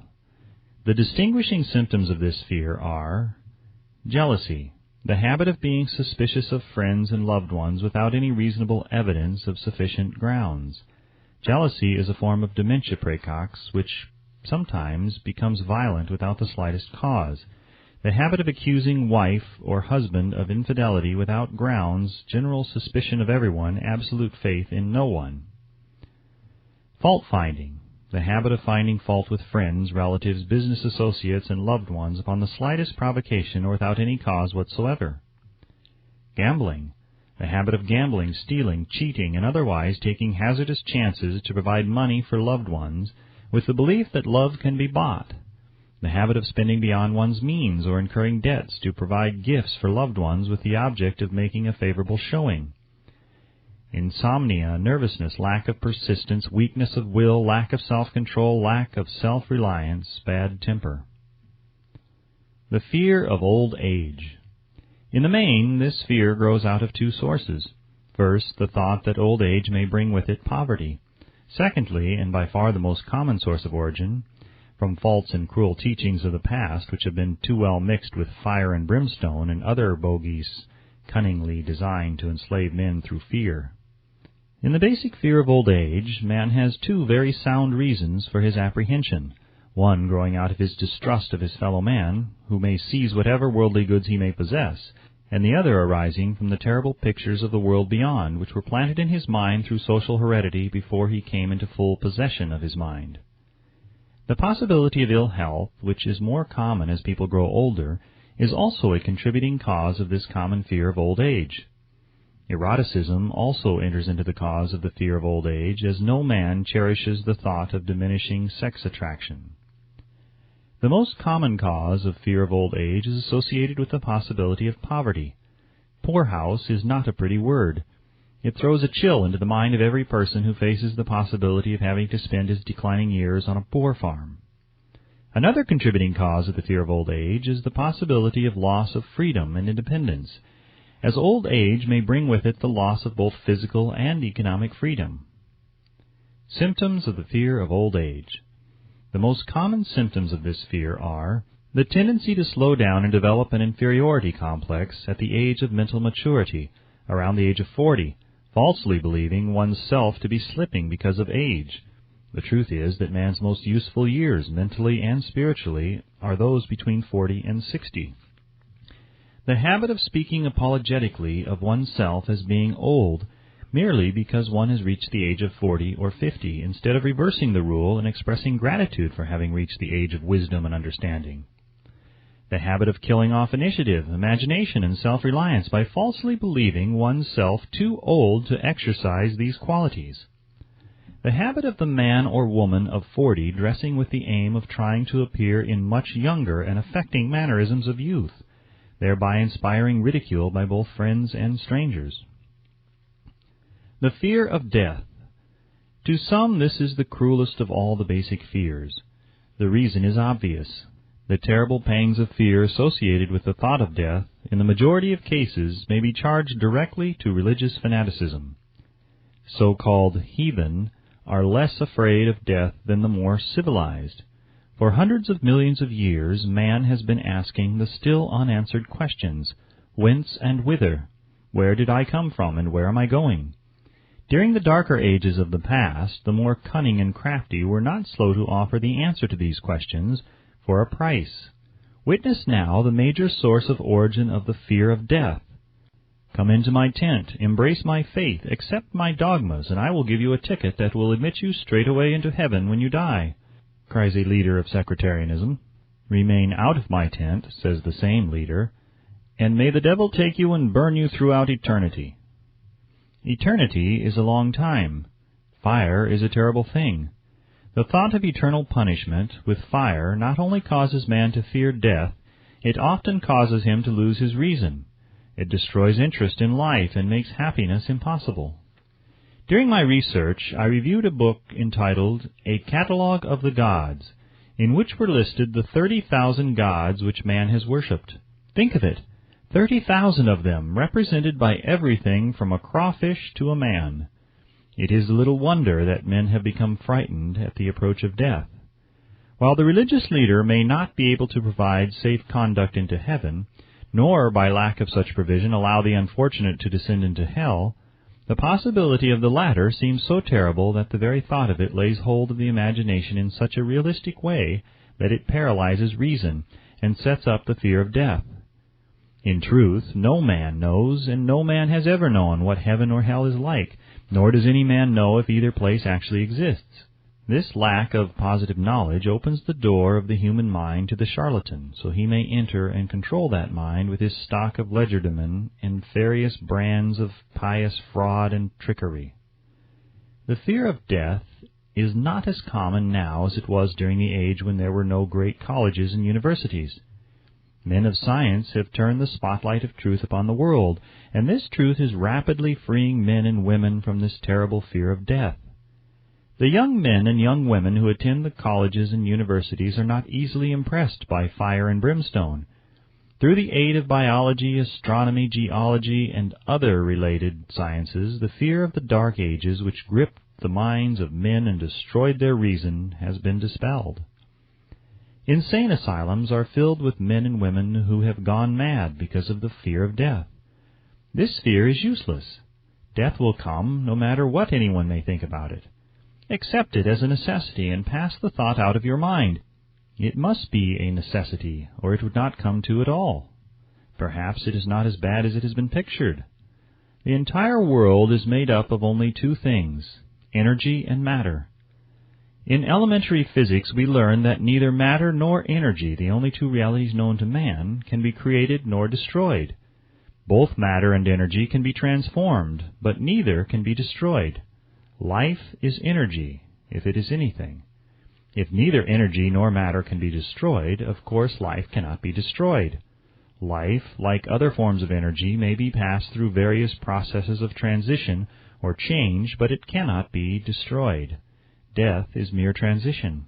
The distinguishing symptoms of this fear are jealousy, the habit of being suspicious of friends and loved ones without any reasonable evidence of sufficient grounds. Jealousy is a form of dementia praecox, which sometimes becomes violent without the slightest cause. The habit of accusing wife or husband of infidelity without grounds, general suspicion of everyone, absolute faith in no one. Fault-finding, the habit of finding fault with friends, relatives, business associates, and loved ones upon the slightest provocation or without any cause whatsoever. Gambling, the habit of gambling, stealing, cheating, and otherwise taking hazardous chances to provide money for loved ones with the belief that love can be bought. The habit of spending beyond one's means or incurring debts to provide gifts for loved ones with the object of making a favorable showing. insomnia, nervousness, lack of persistence, weakness of will, lack of self-control, lack of self-reliance, bad temper. The fear of old age. In the main, this fear grows out of two sources. First, the thought that old age may bring with it poverty. Secondly, and by far the most common source of origin, from false and cruel teachings of the past which have been too well mixed with fire and brimstone and other bogies cunningly designed to enslave men through fear. In the basic fear of old age, man has two very sound reasons for his apprehension, one growing out of his distrust of his fellow man, who may seize whatever worldly goods he may possess, and the other arising from the terrible pictures of the world beyond, which were planted in his mind through social heredity before he came into full possession of his mind. The possibility of ill health, which is more common as people grow older, is also a contributing cause of this common fear of old age. Eroticism also enters into the cause of the fear of old age, as no man cherishes the thought of diminishing sex attraction. The most common cause of fear of old age is associated with the possibility of poverty. Poorhouse is not a pretty word. It throws a chill into the mind of every person who faces the possibility of having to spend his declining years on a poor farm. Another contributing cause of the fear of old age is the possibility of loss of freedom and independence, as old age may bring with it the loss of both physical and economic freedom. Symptoms of the fear of old age. The most common symptoms of this fear are the tendency to slow down and develop an inferiority complex at the age of mental maturity, around the age of 40, falsely believing one's self to be slipping because of age. The truth is that man's most useful years, mentally and spiritually, are those between 40 and 60. The habit of speaking apologetically of oneself as being old merely because one has reached the age of 40 or 50, instead of reversing the rule and expressing gratitude for having reached the age of wisdom and understanding. The habit of killing off initiative, imagination, and self-reliance by falsely believing oneself too old to exercise these qualities. The habit of the man or woman of 40 dressing with the aim of trying to appear in much younger and affecting mannerisms of youth, thereby inspiring ridicule by both friends and strangers. The fear of death. To some, this is the cruelest of all the basic fears. The reason is obvious. The terrible pangs of fear associated with the thought of death, in the majority of cases, may be charged directly to religious fanaticism. So-called heathen are less afraid of death than the more civilized. For hundreds of millions of years, man has been asking the still unanswered questions: whence and whither? Where did I come from, and where am I going? During the darker ages of the past, the more cunning and crafty were not slow to offer the answer to these questions for a price. Witness now the major source of origin of the fear of death. Come into my tent, embrace my faith, accept my dogmas, and I will give you a ticket that will admit you straightway into heaven when you die, cries a leader of sectarianism. Remain out of my tent, says the same leader, and may the devil take you and burn you throughout eternity. Eternity is a long time. Fire is a terrible thing. The thought of eternal punishment with fire not only causes man to fear death, it often causes him to lose his reason. It destroys interest in life and makes happiness impossible. During my research, I reviewed a book entitled A Catalogue of the Gods, in which were listed the 30,000 gods which man has worshipped. Think of it! 30,000 of them, represented by everything from a crawfish to a man. It is little wonder that men have become frightened at the approach of death. While the religious leader may not be able to provide safe conduct into heaven, nor by lack of such provision allow the unfortunate to descend into hell, the possibility of the latter seems so terrible that the very thought of it lays hold of the imagination in such a realistic way that it paralyzes reason and sets up the fear of death. In truth, no man knows, and no man has ever known what heaven or hell is like, nor does any man know if either place actually exists. This lack of positive knowledge opens the door of the human mind to the charlatan, so he may enter and control that mind with his stock of legerdemain and various brands of pious fraud and trickery. The fear of death is not as common now as it was during the age when there were no great colleges and universities. Men of science have turned the spotlight of truth upon the world, and this truth is rapidly freeing men and women from this terrible fear of death. The young men and young women who attend the colleges and universities are not easily impressed by fire and brimstone. Through the aid of biology, astronomy, geology, and other related sciences, the fear of the Dark Ages, which gripped the minds of men and destroyed their reason, has been dispelled. Insane asylums are filled with men and women who have gone mad because of the fear of death. This fear is useless. Death will come, no matter what anyone may think about it. Accept it as a necessity and pass the thought out of your mind. It must be a necessity, or it would not come to at all. Perhaps it is not as bad as it has been pictured. The entire world is made up of only two things, energy and matter. In elementary physics, we learn that neither matter nor energy, the only two realities known to man, can be created nor destroyed. Both matter and energy can be transformed, but neither can be destroyed. Life is energy, if it is anything. If neither energy nor matter can be destroyed, of course life cannot be destroyed. Life, like other forms of energy, may be passed through various processes of transition or change, but it cannot be destroyed. Death is mere transition.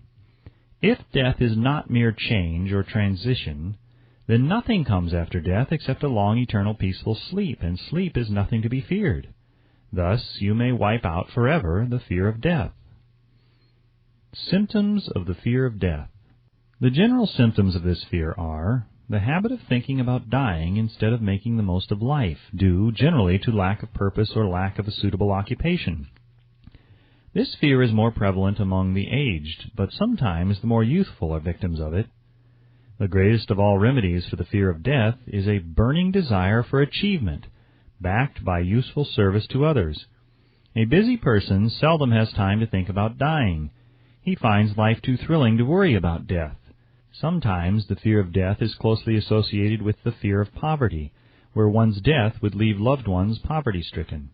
If death is not mere change or transition, then nothing comes after death except a long, eternal, peaceful sleep, and sleep is nothing to be feared. Thus, you may wipe out forever the fear of death. Symptoms of the fear of death. The general symptoms of this fear are the habit of thinking about dying instead of making the most of life, due generally to lack of purpose or lack of a suitable occupation. This fear is more prevalent among the aged, but sometimes the more youthful are victims of it. The greatest of all remedies for the fear of death is a burning desire for achievement, backed by useful service to others. A busy person seldom has time to think about dying. He finds life too thrilling to worry about death. Sometimes the fear of death is closely associated with the fear of poverty, where one's death would leave loved ones poverty-stricken.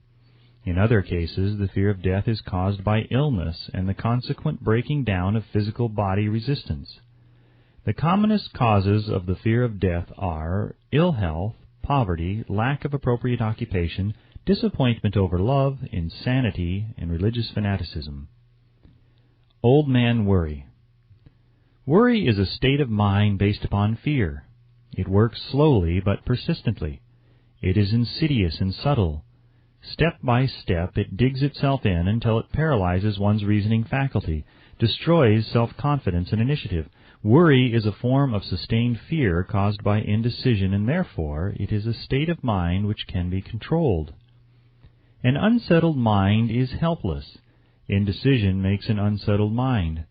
In other cases, the fear of death is caused by illness and the consequent breaking down of physical body resistance. The commonest causes of the fear of death are ill health, poverty, lack of appropriate occupation, disappointment over love, insanity, and religious fanaticism. Old man worry. Worry is a state of mind based upon fear. It works slowly but persistently. It is insidious and subtle. Step by step, it digs itself in until it paralyzes one's reasoning faculty, destroys self-confidence and initiative. Worry is a form of sustained fear caused by indecision, and therefore it is a state of mind which can be controlled. An unsettled mind is helpless. Indecision makes an unsettled mind.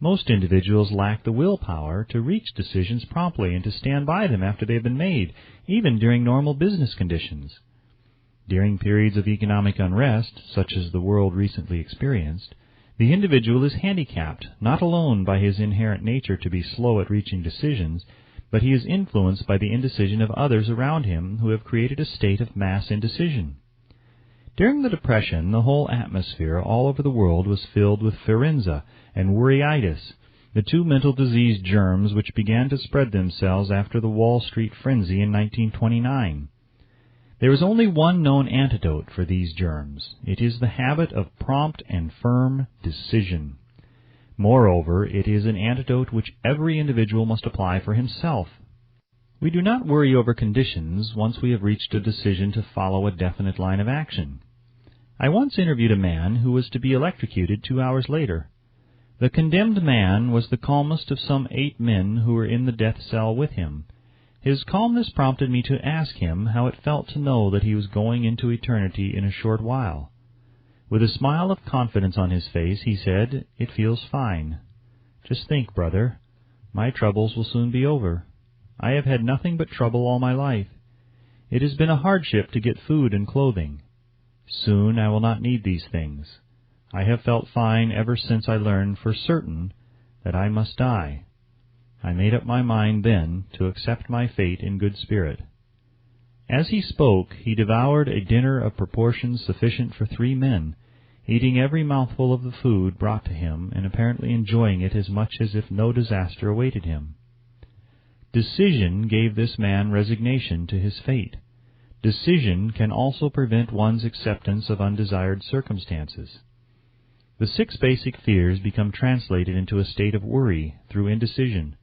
Most individuals lack the willpower to reach decisions promptly and to stand by them after they have been made, even during normal business conditions. During periods of economic unrest, such as the world recently experienced, the individual is handicapped, not alone by his inherent nature to be slow at reaching decisions, but he is influenced by the indecision of others around him who have created a state of mass indecision. During the Depression, the whole atmosphere all over the world was filled with pharynxa and worryitis, the two mental disease germs which began to spread themselves after the Wall Street frenzy in 1929. There is only one known antidote for these germs. It is the habit of prompt and firm decision. Moreover, it is an antidote which every individual must apply for himself. We do not worry over conditions once we have reached a decision to follow a definite line of action. I once interviewed a man who was to be electrocuted 2 hours later. The condemned man was the calmest of some 8 men who were in the death cell with him. His calmness prompted me to ask him how it felt to know that he was going into eternity in a short while. With a smile of confidence on his face, he said, "It feels fine. Just think, brother, my troubles will soon be over. I have had nothing but trouble all my life. It has been a hardship to get food and clothing. Soon I will not need these things. I have felt fine ever since I learned for certain that I must die. I made up my mind then to accept my fate in good spirit." As he spoke, he devoured a dinner of proportions sufficient for 3 men, eating every mouthful of the food brought to him, and apparently enjoying it as much as if no disaster awaited him. Decision gave this man resignation to his fate. Decision can also prevent one's acceptance of undesired circumstances. The 6 basic fears become translated into a state of worry through indecision.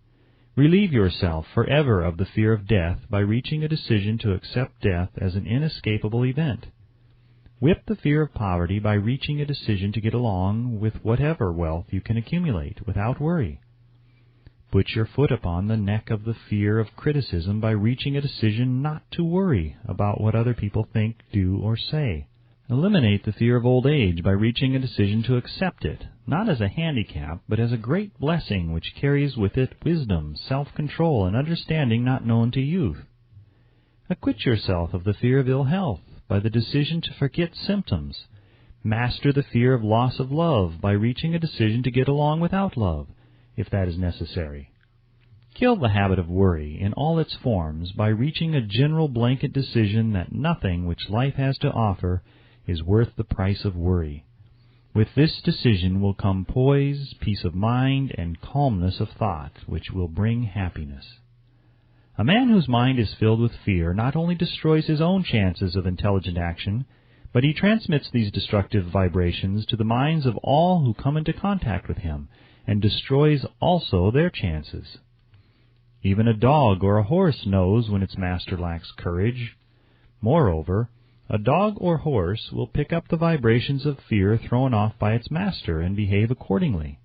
Relieve yourself forever of the fear of death by reaching a decision to accept death as an inescapable event. Whip the fear of poverty by reaching a decision to get along with whatever wealth you can accumulate without worry. Put your foot upon the neck of the fear of criticism by reaching a decision not to worry about what other people think, do, or say. Eliminate the fear of old age by reaching a decision to accept it, not as a handicap, but as a great blessing which carries with it wisdom, self-control, and understanding not known to youth. Acquit yourself of the fear of ill health by the decision to forget symptoms. Master the fear of loss of love by reaching a decision to get along without love, if that is necessary. Kill the habit of worry in all its forms by reaching a general blanket decision that nothing which life has to offer is worth the price of worry. With this decision will come poise, peace of mind, and calmness of thought, which will bring happiness. A man whose mind is filled with fear not only destroys his own chances of intelligent action, but he transmits these destructive vibrations to the minds of all who come into contact with him, and destroys also their chances. Even a dog or a horse knows when its master lacks courage. Moreover, a dog or horse will pick up the vibrations of fear thrown off by its master and behave accordingly.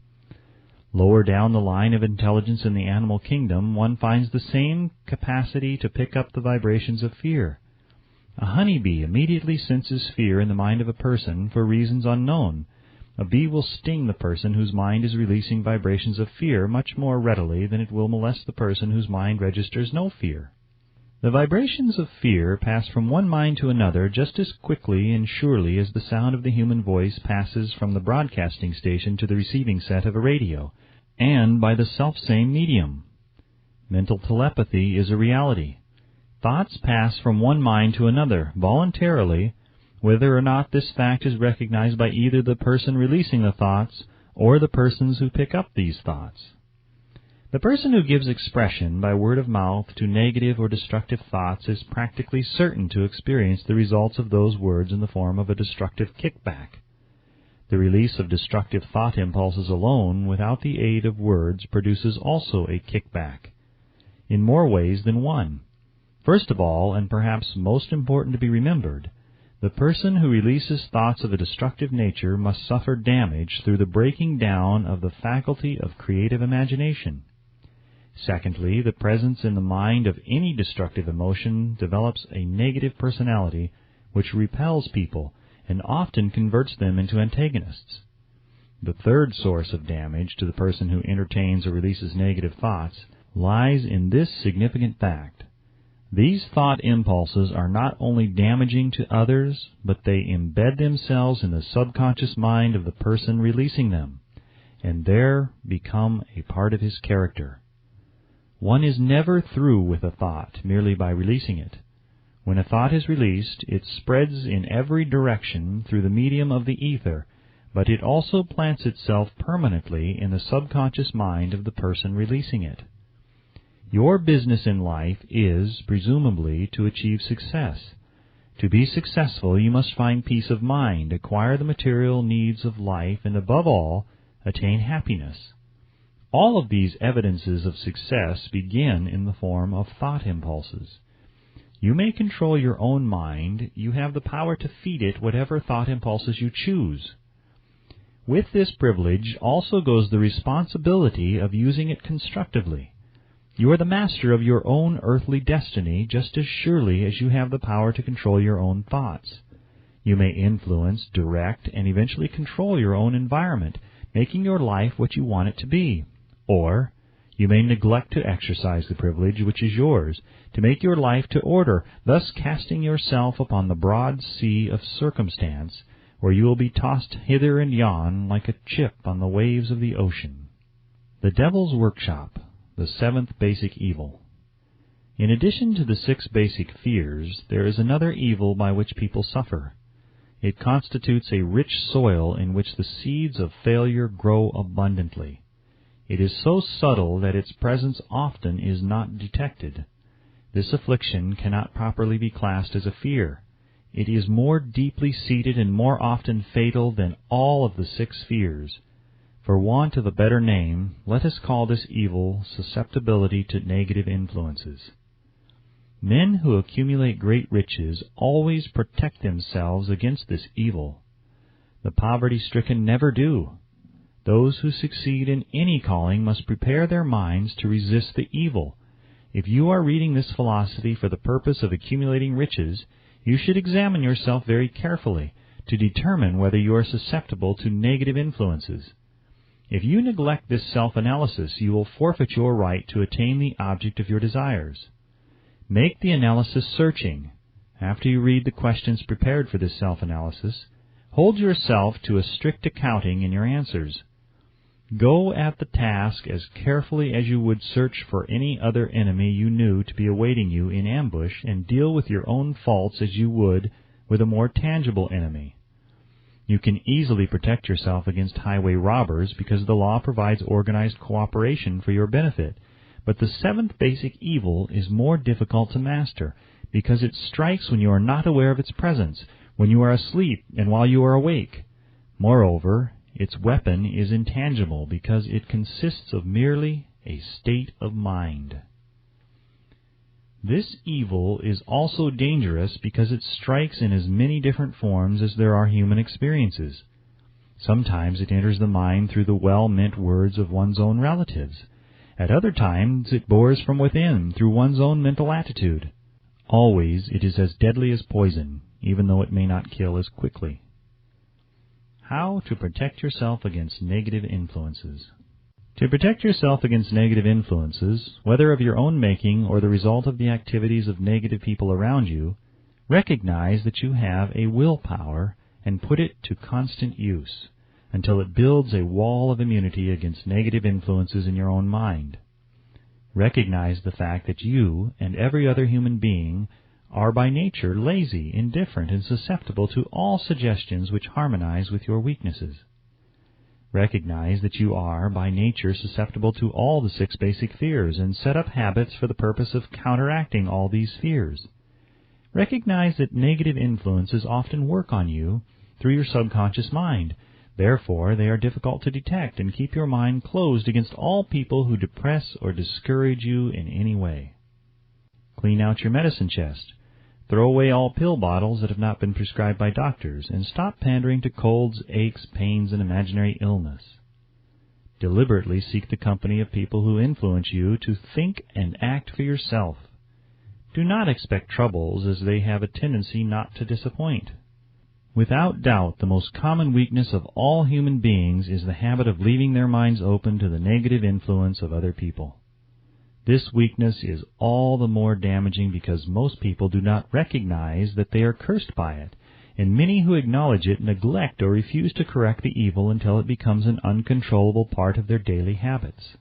Lower down the line of intelligence in the animal kingdom, one finds the same capacity to pick up the vibrations of fear. A honeybee immediately senses fear in the mind of a person for reasons unknown. A bee will sting the person whose mind is releasing vibrations of fear much more readily than it will molest the person whose mind registers no fear. The vibrations of fear pass from one mind to another just as quickly and surely as the sound of the human voice passes from the broadcasting station to the receiving set of a radio, and by the selfsame medium. Mental telepathy is a reality. Thoughts pass from one mind to another voluntarily, whether or not this fact is recognized by either the person releasing the thoughts or the persons who pick up these thoughts. The person who gives expression by word of mouth to negative or destructive thoughts is practically certain to experience the results of those words in the form of a destructive kickback. The release of destructive thought impulses alone, without the aid of words, produces also a kickback, in more ways than one. First of all, and perhaps most important to be remembered, the person who releases thoughts of a destructive nature must suffer damage through the breaking down of the faculty of creative imagination. Secondly, the presence in the mind of any destructive emotion develops a negative personality which repels people and often converts them into antagonists. The third source of damage to the person who entertains or releases negative thoughts lies in this significant fact. These thought impulses are not only damaging to others, but they embed themselves in the subconscious mind of the person releasing them, and there become a part of his character. One is never through with a thought merely by releasing it. When a thought is released, it spreads in every direction through the medium of the ether, but it also plants itself permanently in the subconscious mind of the person releasing it. Your business in life is, presumably, to achieve success. To be successful, you must find peace of mind, acquire the material needs of life, and above all, attain happiness. All of these evidences of success begin in the form of thought impulses. You may control your own mind. You have the power to feed it whatever thought impulses you choose. With this privilege also goes the responsibility of using it constructively. You are the master of your own earthly destiny just as surely as you have the power to control your own thoughts. You may influence, direct, and eventually control your own environment, making your life what you want it to be. Or you may neglect to exercise the privilege which is yours, to make your life to order, thus casting yourself upon the broad sea of circumstance, where you will be tossed hither and yon like a chip on the waves of the ocean. The Devil's Workshop, the 7th basic evil. In addition to the 6 basic fears, there is another evil by which people suffer. It constitutes a rich soil in which the seeds of failure grow abundantly. It is so subtle that its presence often is not detected. This affliction cannot properly be classed as a fear. It is more deeply seated and more often fatal than all of the 6 fears. For want of a better name, let us call this evil susceptibility to negative influences. Men who accumulate great riches always protect themselves against this evil. The poverty-stricken never do. Those who succeed in any calling must prepare their minds to resist the evil. If you are reading this philosophy for the purpose of accumulating riches, you should examine yourself very carefully to determine whether you are susceptible to negative influences. If you neglect this self-analysis, you will forfeit your right to attain the object of your desires. Make the analysis searching. After you read the questions prepared for this self-analysis, hold yourself to a strict accounting in your answers. Go at the task as carefully as you would search for any other enemy you knew to be awaiting you in ambush, and deal with your own faults as you would with a more tangible enemy. You can easily protect yourself against highway robbers because the law provides organized cooperation for your benefit. But the 7th basic evil is more difficult to master because it strikes when you are not aware of its presence, when you are asleep and while you are awake. Moreover, its weapon is intangible because it consists of merely a state of mind. This evil is also dangerous because it strikes in as many different forms as there are human experiences. Sometimes it enters the mind through the well-meant words of one's own relatives. At other times it bores from within through one's own mental attitude. Always it is as deadly as poison, even though it may not kill as quickly. How to protect yourself against negative influences. To protect yourself against negative influences, whether of your own making or the result of the activities of negative people around you, recognize that you have a willpower and put it to constant use until it builds a wall of immunity against negative influences in your own mind. Recognize the fact that you and every other human being are by nature lazy, indifferent, and susceptible to all suggestions which harmonize with your weaknesses. Recognize that you are by nature susceptible to all the 6 basic fears, and set up habits for the purpose of counteracting all these fears. Recognize that negative influences often work on you through your subconscious mind. Therefore, they are difficult to detect, and keep your mind closed against all people who depress or discourage you in any way. Clean out your medicine chest. Throw away all pill bottles that have not been prescribed by doctors, and stop pandering to colds, aches, pains, and imaginary illness. Deliberately seek the company of people who influence you to think and act for yourself. Do not expect troubles, as they have a tendency not to disappoint. Without doubt, the most common weakness of all human beings is the habit of leaving their minds open to the negative influence of other people. This weakness is all the more damaging because most people do not recognize that they are cursed by it, and many who acknowledge it neglect or refuse to correct the evil until it becomes an uncontrollable part of their daily habits.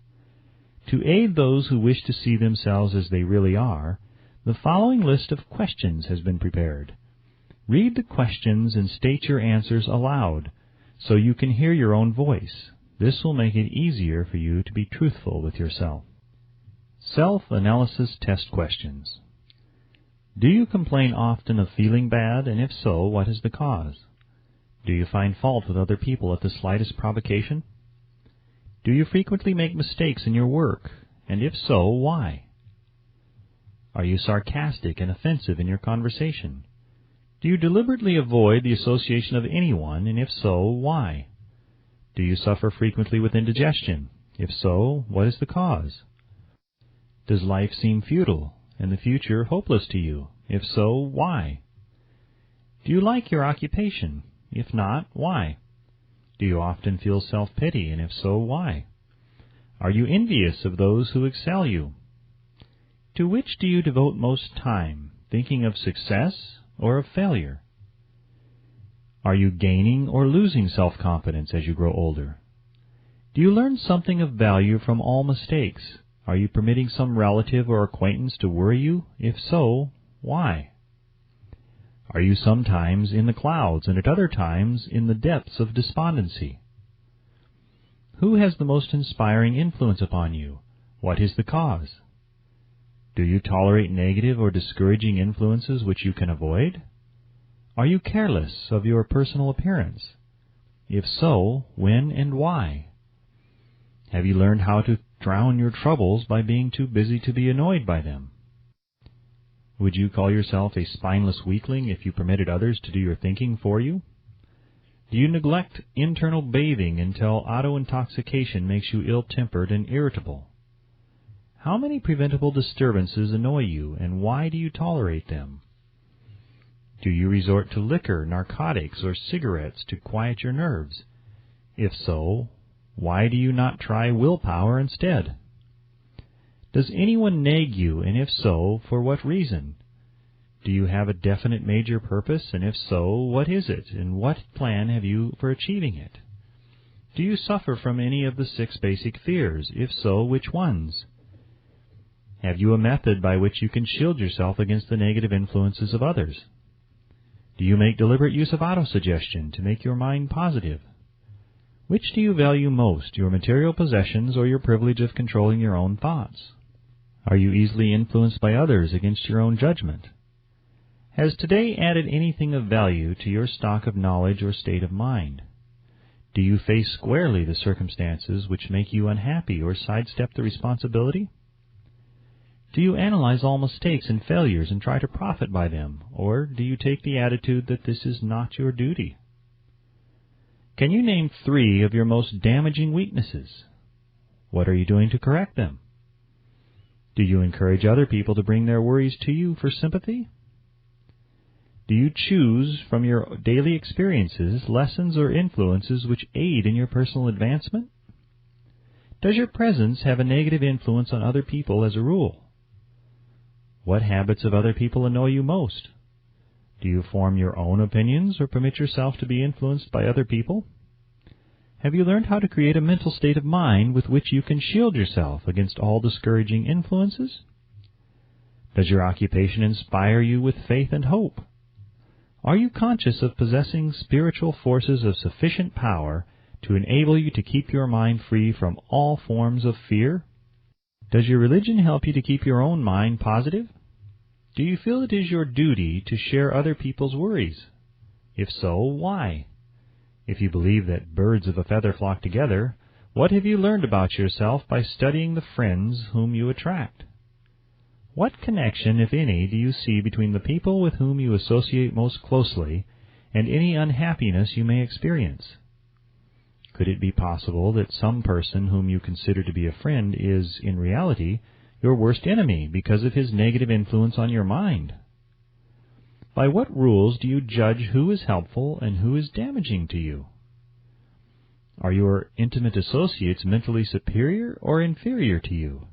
To aid those who wish to see themselves as they really are, the following list of questions has been prepared. Read the questions and state your answers aloud, so you can hear your own voice. This will make it easier for you to be truthful with yourself. Self-analysis test questions. Do you complain often of feeling bad, and if so, what is the cause? Do you find fault with other people at the slightest provocation? Do you frequently make mistakes in your work, and if so, why? Are you sarcastic and offensive in your conversation? Do you deliberately avoid the association of anyone, and if so, why? Do you suffer frequently with indigestion? If so, what is the cause? Does life seem futile, and the future hopeless to you? If so, why? Do you like your occupation? If not, why? Do you often feel self-pity, and if so, why? Are you envious of those who excel you? To which do you devote most time, thinking of success or of failure? Are you gaining or losing self-confidence as you grow older? Do you learn something of value from all mistakes? Are you permitting some relative or acquaintance to worry you? If so, why? Are you sometimes in the clouds and at other times in the depths of despondency? Who has the most inspiring influence upon you? What is the cause? Do you tolerate negative or discouraging influences which you can avoid? Are you careless of your personal appearance? If so, when and why? Have you learned how to drown your troubles by being too busy to be annoyed by them? Would you call yourself a spineless weakling if you permitted others to do your thinking for you? Do you neglect internal bathing until auto-intoxication makes you ill-tempered and irritable? How many preventable disturbances annoy you, and why do you tolerate them? Do you resort to liquor, narcotics, or cigarettes to quiet your nerves? If so, why do you not try willpower instead? Does anyone nag you, and if so, for what reason? Do you have a definite major purpose, and if so, what is it, and what plan have you for achieving it? Do you suffer from any of the 6 basic fears? If so, which ones? Have you a method by which you can shield yourself against the negative influences of others? Do you make deliberate use of autosuggestion to make your mind positive? Which do you value most, your material possessions or your privilege of controlling your own thoughts? Are you easily influenced by others against your own judgment? Has today added anything of value to your stock of knowledge or state of mind? Do you face squarely the circumstances which make you unhappy or sidestep the responsibility? Do you analyze all mistakes and failures and try to profit by them, or do you take the attitude that this is not your duty? Can you name 3 of your most damaging weaknesses? What are you doing to correct them? Do you encourage other people to bring their worries to you for sympathy? Do you choose from your daily experiences lessons or influences which aid in your personal advancement? Does your presence have a negative influence on other people as a rule? What habits of other people annoy you most? Do you form your own opinions or permit yourself to be influenced by other people? Have you learned how to create a mental state of mind with which you can shield yourself against all discouraging influences? Does your occupation inspire you with faith and hope? Are you conscious of possessing spiritual forces of sufficient power to enable you to keep your mind free from all forms of fear? Does your religion help you to keep your own mind positive? Do you feel it is your duty to share other people's worries? If so, why? If you believe that birds of a feather flock together, what have you learned about yourself by studying the friends whom you attract? What connection, if any, do you see between the people with whom you associate most closely and any unhappiness you may experience? Could it be possible that some person whom you consider to be a friend is, in reality, your worst enemy because of his negative influence on your mind? By what rules do you judge who is helpful and who is damaging to you? Are your intimate associates mentally superior or inferior to you?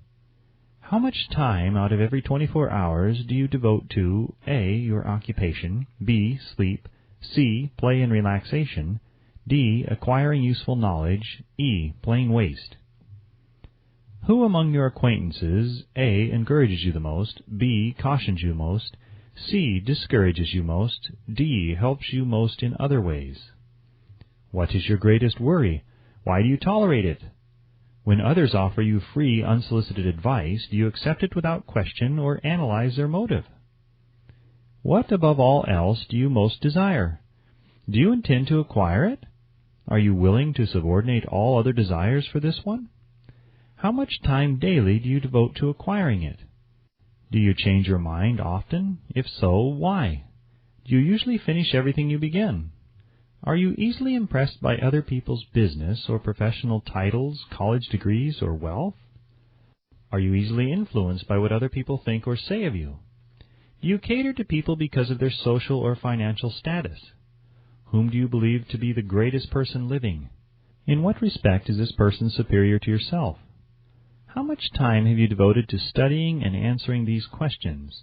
How much time out of every 24 hours do you devote to A, your occupation, B, sleep, C, play and relaxation, D, acquiring useful knowledge, E, plain waste? Who among your acquaintances, A, encourages you the most, B, cautions you most, C, discourages you most, D, helps you most in other ways? What is your greatest worry? Why do you tolerate it? When others offer you free, unsolicited advice, do you accept it without question or analyze their motive? What, above all else, do you most desire? Do you intend to acquire it? Are you willing to subordinate all other desires for this one? How much time daily do you devote to acquiring it? Do you change your mind often? If so, why? Do you usually finish everything you begin? Are you easily impressed by other people's business or professional titles, college degrees, or wealth? Are you easily influenced by what other people think or say of you? Do you cater to people because of their social or financial status? Whom do you believe to be the greatest person living? In what respect is this person superior to yourself? How much time have you devoted to studying and answering these questions?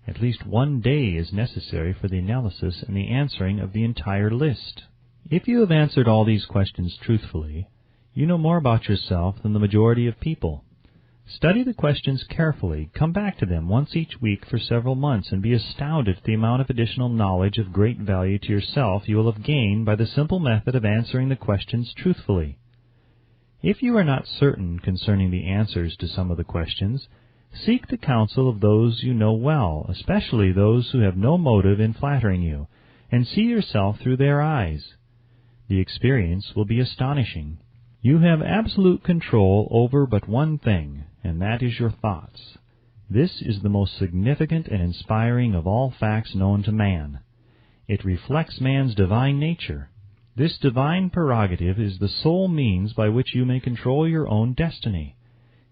At least one day is necessary for the analysis and the answering of the entire list. If you have answered all these questions truthfully, you know more about yourself than the majority of people. Study the questions carefully, come back to them once each week for several months, and be astounded at the amount of additional knowledge of great value to yourself you will have gained by the simple method of answering the questions truthfully. If you are not certain concerning the answers to some of the questions, seek the counsel of those you know well, especially those who have no motive in flattering you, and see yourself through their eyes. The experience will be astonishing. You have absolute control over but one thing, and that is your thoughts. This is the most significant and inspiring of all facts known to man. It reflects man's divine nature. This divine prerogative is the sole means by which you may control your own destiny.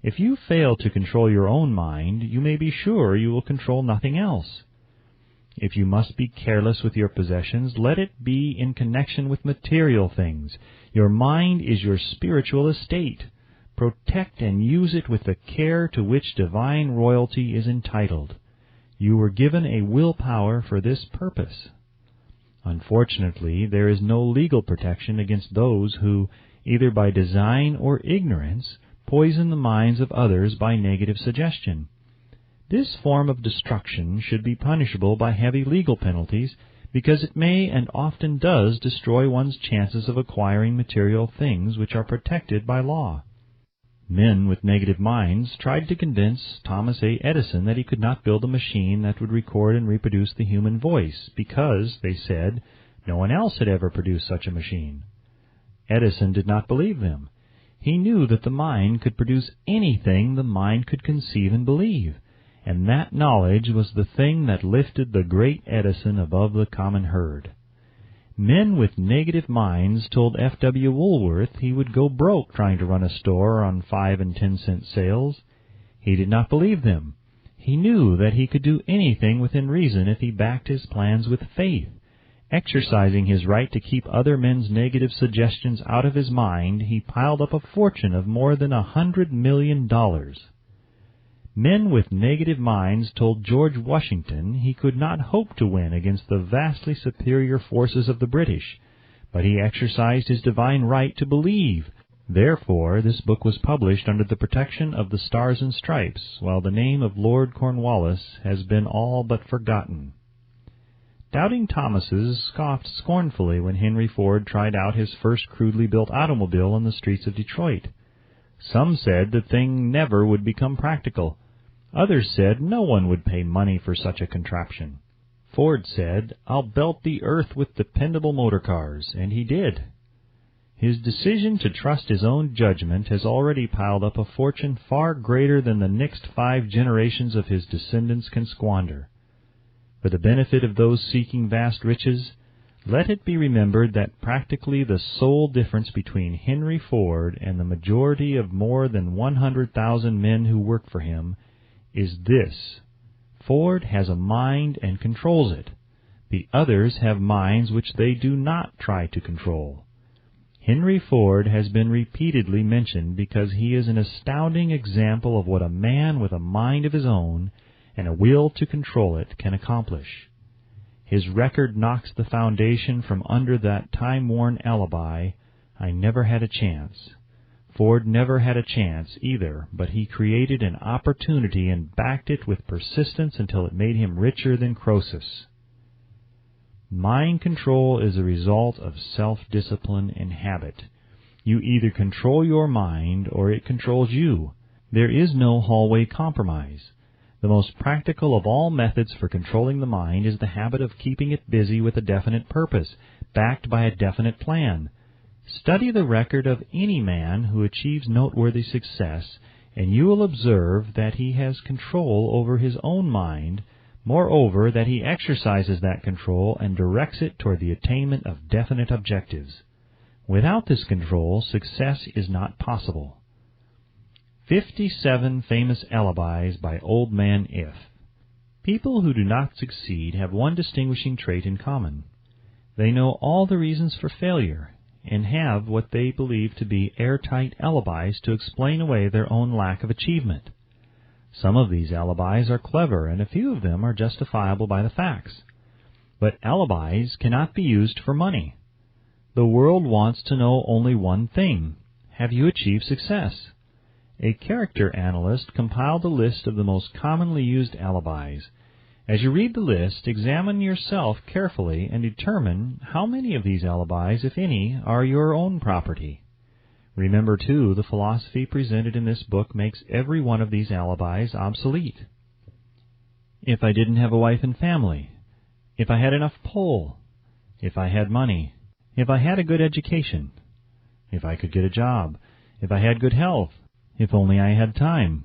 If you fail to control your own mind, you may be sure you will control nothing else. If you must be careless with your possessions, let it be in connection with material things. Your mind is your spiritual estate. Protect and use it with the care to which divine royalty is entitled. You were given a willpower for this purpose. Unfortunately, there is no legal protection against those who, either by design or ignorance, poison the minds of others by negative suggestion. This form of destruction should be punishable by heavy legal penalties, because it may and often does destroy one's chances of acquiring material things which are protected by law. Men with negative minds tried to convince Thomas A. Edison that he could not build a machine that would record and reproduce the human voice, because, they said, no one else had ever produced such a machine. Edison did not believe them. He knew that the mind could produce anything the mind could conceive and believe, and that knowledge was the thing that lifted the great Edison above the common herd. Men with negative minds told F.W. Woolworth he would go broke trying to run a store on 5 and 10 cent sales. He did not believe them. He knew that he could do anything within reason if he backed his plans with faith. Exercising his right to keep other men's negative suggestions out of his mind, he piled up a fortune of more than $100 million. Men with negative minds told George Washington he could not hope to win against the vastly superior forces of the British, but he exercised his divine right to believe. Therefore, this book was published under the protection of the Stars and Stripes, while the name of Lord Cornwallis has been all but forgotten. Doubting Thomases scoffed scornfully when Henry Ford tried out his first crudely built automobile in the streets of Detroit. Some said the thing never would become practical. Others said no one would pay money for such a contraption. Ford said, "I'll belt the earth with dependable motor cars," and he did. His decision to trust his own judgment has already piled up a fortune far greater than the next 5 generations of his descendants can squander. For the benefit of those seeking vast riches, let it be remembered that practically the sole difference between Henry Ford and the majority of more than 100,000 men who work for him is this: Ford has a mind and controls it. The others have minds which they do not try to control. Henry Ford has been repeatedly mentioned because he is an astounding example of what a man with a mind of his own and a will to control it can accomplish. His record knocks the foundation from under that time-worn alibi, "I never had a chance." Ford never had a chance either, but he created an opportunity and backed it with persistence until it made him richer than Croesus. Mind control is a result of self-discipline and habit. You either control your mind or it controls you. There is no hallway compromise. The most practical of all methods for controlling the mind is the habit of keeping it busy with a definite purpose, backed by a definite plan. Study the record of any man who achieves noteworthy success, and you will observe that he has control over his own mind, moreover that he exercises that control and directs it toward the attainment of definite objectives. Without this control, success is not possible. 57 Famous Alibis by Old Man If. People who do not succeed have one distinguishing trait in common. They know all the reasons for failure, and have what they believe to be airtight alibis to explain away their own lack of achievement. Some of these alibis are clever, and a few of them are justifiable by the facts. But alibis cannot be used for money. The world wants to know only one thing: have you achieved success? A character analyst compiled a list of the most commonly used alibis. As you read the list, examine yourself carefully and determine how many of these alibis, if any, are your own property. Remember, too, the philosophy presented in this book makes every one of these alibis obsolete. If I didn't have a wife and family, if I had enough pull, if I had money, if I had a good education, if I could get a job, if I had good health, if only I had time,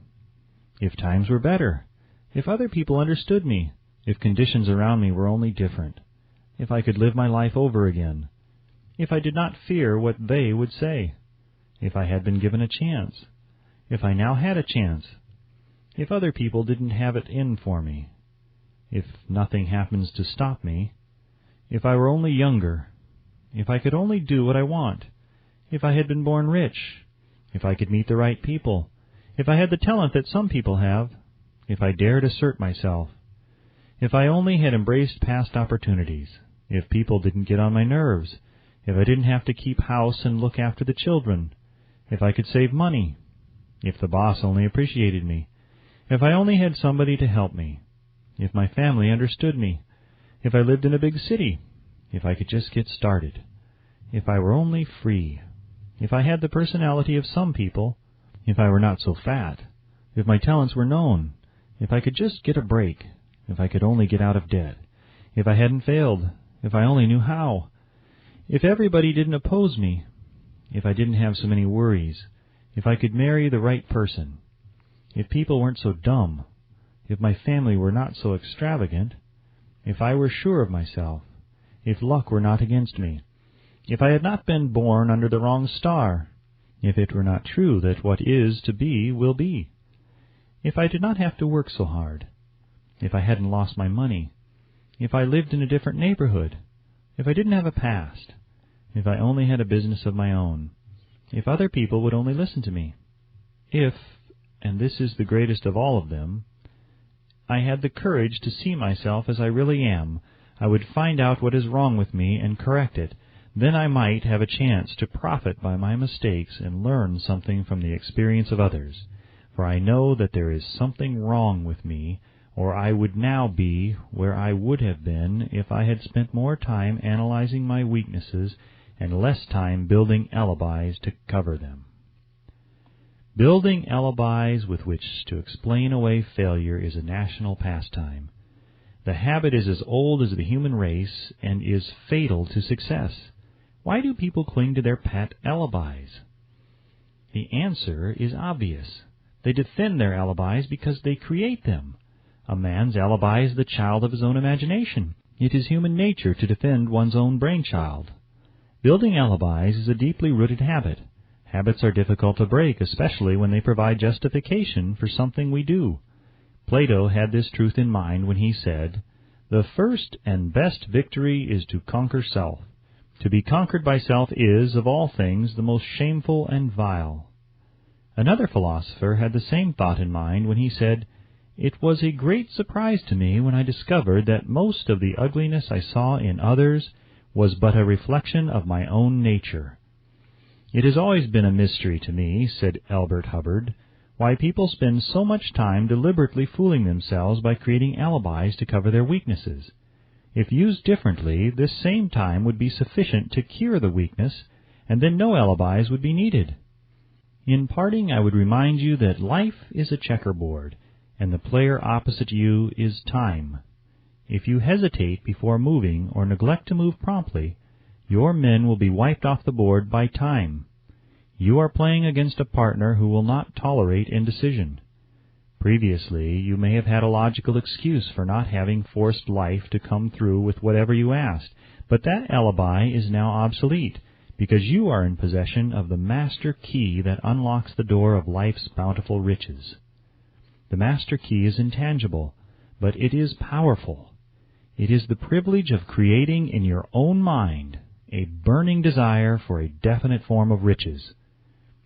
if times were better, if other people understood me, if conditions around me were only different, if I could live my life over again, if I did not fear what they would say, if I had been given a chance, if I now had a chance, if other people didn't have it in for me, if nothing happens to stop me, if I were only younger, if I could only do what I want, if I had been born rich, if I could meet the right people, if I had the talent that some people have, if I dared assert myself, if I only had embraced past opportunities, if people didn't get on my nerves, if I didn't have to keep house and look after the children, if I could save money, if the boss only appreciated me, if I only had somebody to help me, if my family understood me, if I lived in a big city, if I could just get started, if I were only free, if I had the personality of some people, if I were not so fat, if my talents were known, if I could just get a break, if I could only get out of debt, if I hadn't failed, if I only knew how, if everybody didn't oppose me, if I didn't have so many worries, if I could marry the right person, if people weren't so dumb, if my family were not so extravagant, if I were sure of myself, if luck were not against me, if I had not been born under the wrong star, if it were not true that what is to be will be, if I did not have to work so hard, if I hadn't lost my money, if I lived in a different neighborhood, if I didn't have a past, if I only had a business of my own, if other people would only listen to me, if, and this is the greatest of all of them, I had the courage to see myself as I really am, I would find out what is wrong with me and correct it. Then I might have a chance to profit by my mistakes and learn something from the experience of others. For I know that there is something wrong with me, or I would now be where I would have been if I had spent more time analyzing my weaknesses and less time building alibis to cover them. Building alibis with which to explain away failure is a national pastime. The habit is as old as the human race and is fatal to success. Why do people cling to their pet alibis? The answer is obvious. They defend their alibis because they create them. A man's alibi is the child of his own imagination. It is human nature to defend one's own brainchild. Building alibis is a deeply rooted habit. Habits are difficult to break, especially when they provide justification for something we do. Plato had this truth in mind when he said, "The first and best victory is to conquer self. To be conquered by self is, of all things, the most shameful and vile." Another philosopher had the same thought in mind when he said, "It was a great surprise to me when I discovered that most of the ugliness I saw in others was but a reflection of my own nature." It has always been a mystery to me, said Elbert Hubbard, why people spend so much time deliberately fooling themselves by creating alibis to cover their weaknesses. If used differently, this same time would be sufficient to cure the weakness, and then no alibis would be needed. In parting, I would remind you that life is a checkerboard, and the player opposite you is time. If you hesitate before moving or neglect to move promptly, your men will be wiped off the board by time. You are playing against a partner who will not tolerate indecision. Previously, you may have had a logical excuse for not having forced life to come through with whatever you asked, but that alibi is now obsolete, because you are in possession of the master key that unlocks the door of life's bountiful riches. The master key is intangible, but it is powerful. It is the privilege of creating in your own mind a burning desire for a definite form of riches.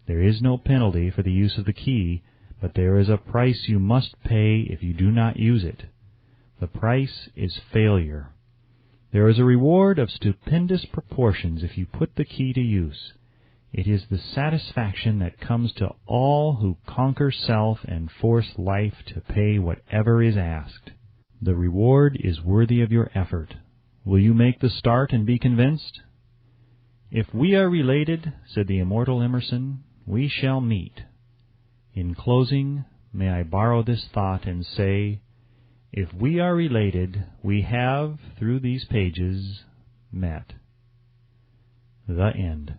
There is no penalty for the use of the key, but there is a price you must pay if you do not use it. The price is failure. There is a reward of stupendous proportions if you put the key to use. It is the satisfaction that comes to all who conquer self and force life to pay whatever is asked. The reward is worthy of your effort. Will you make the start and be convinced? If we are related, said the immortal Emerson, we shall meet. In closing, may I borrow this thought and say, if we are related, we have, through these pages, met. The end.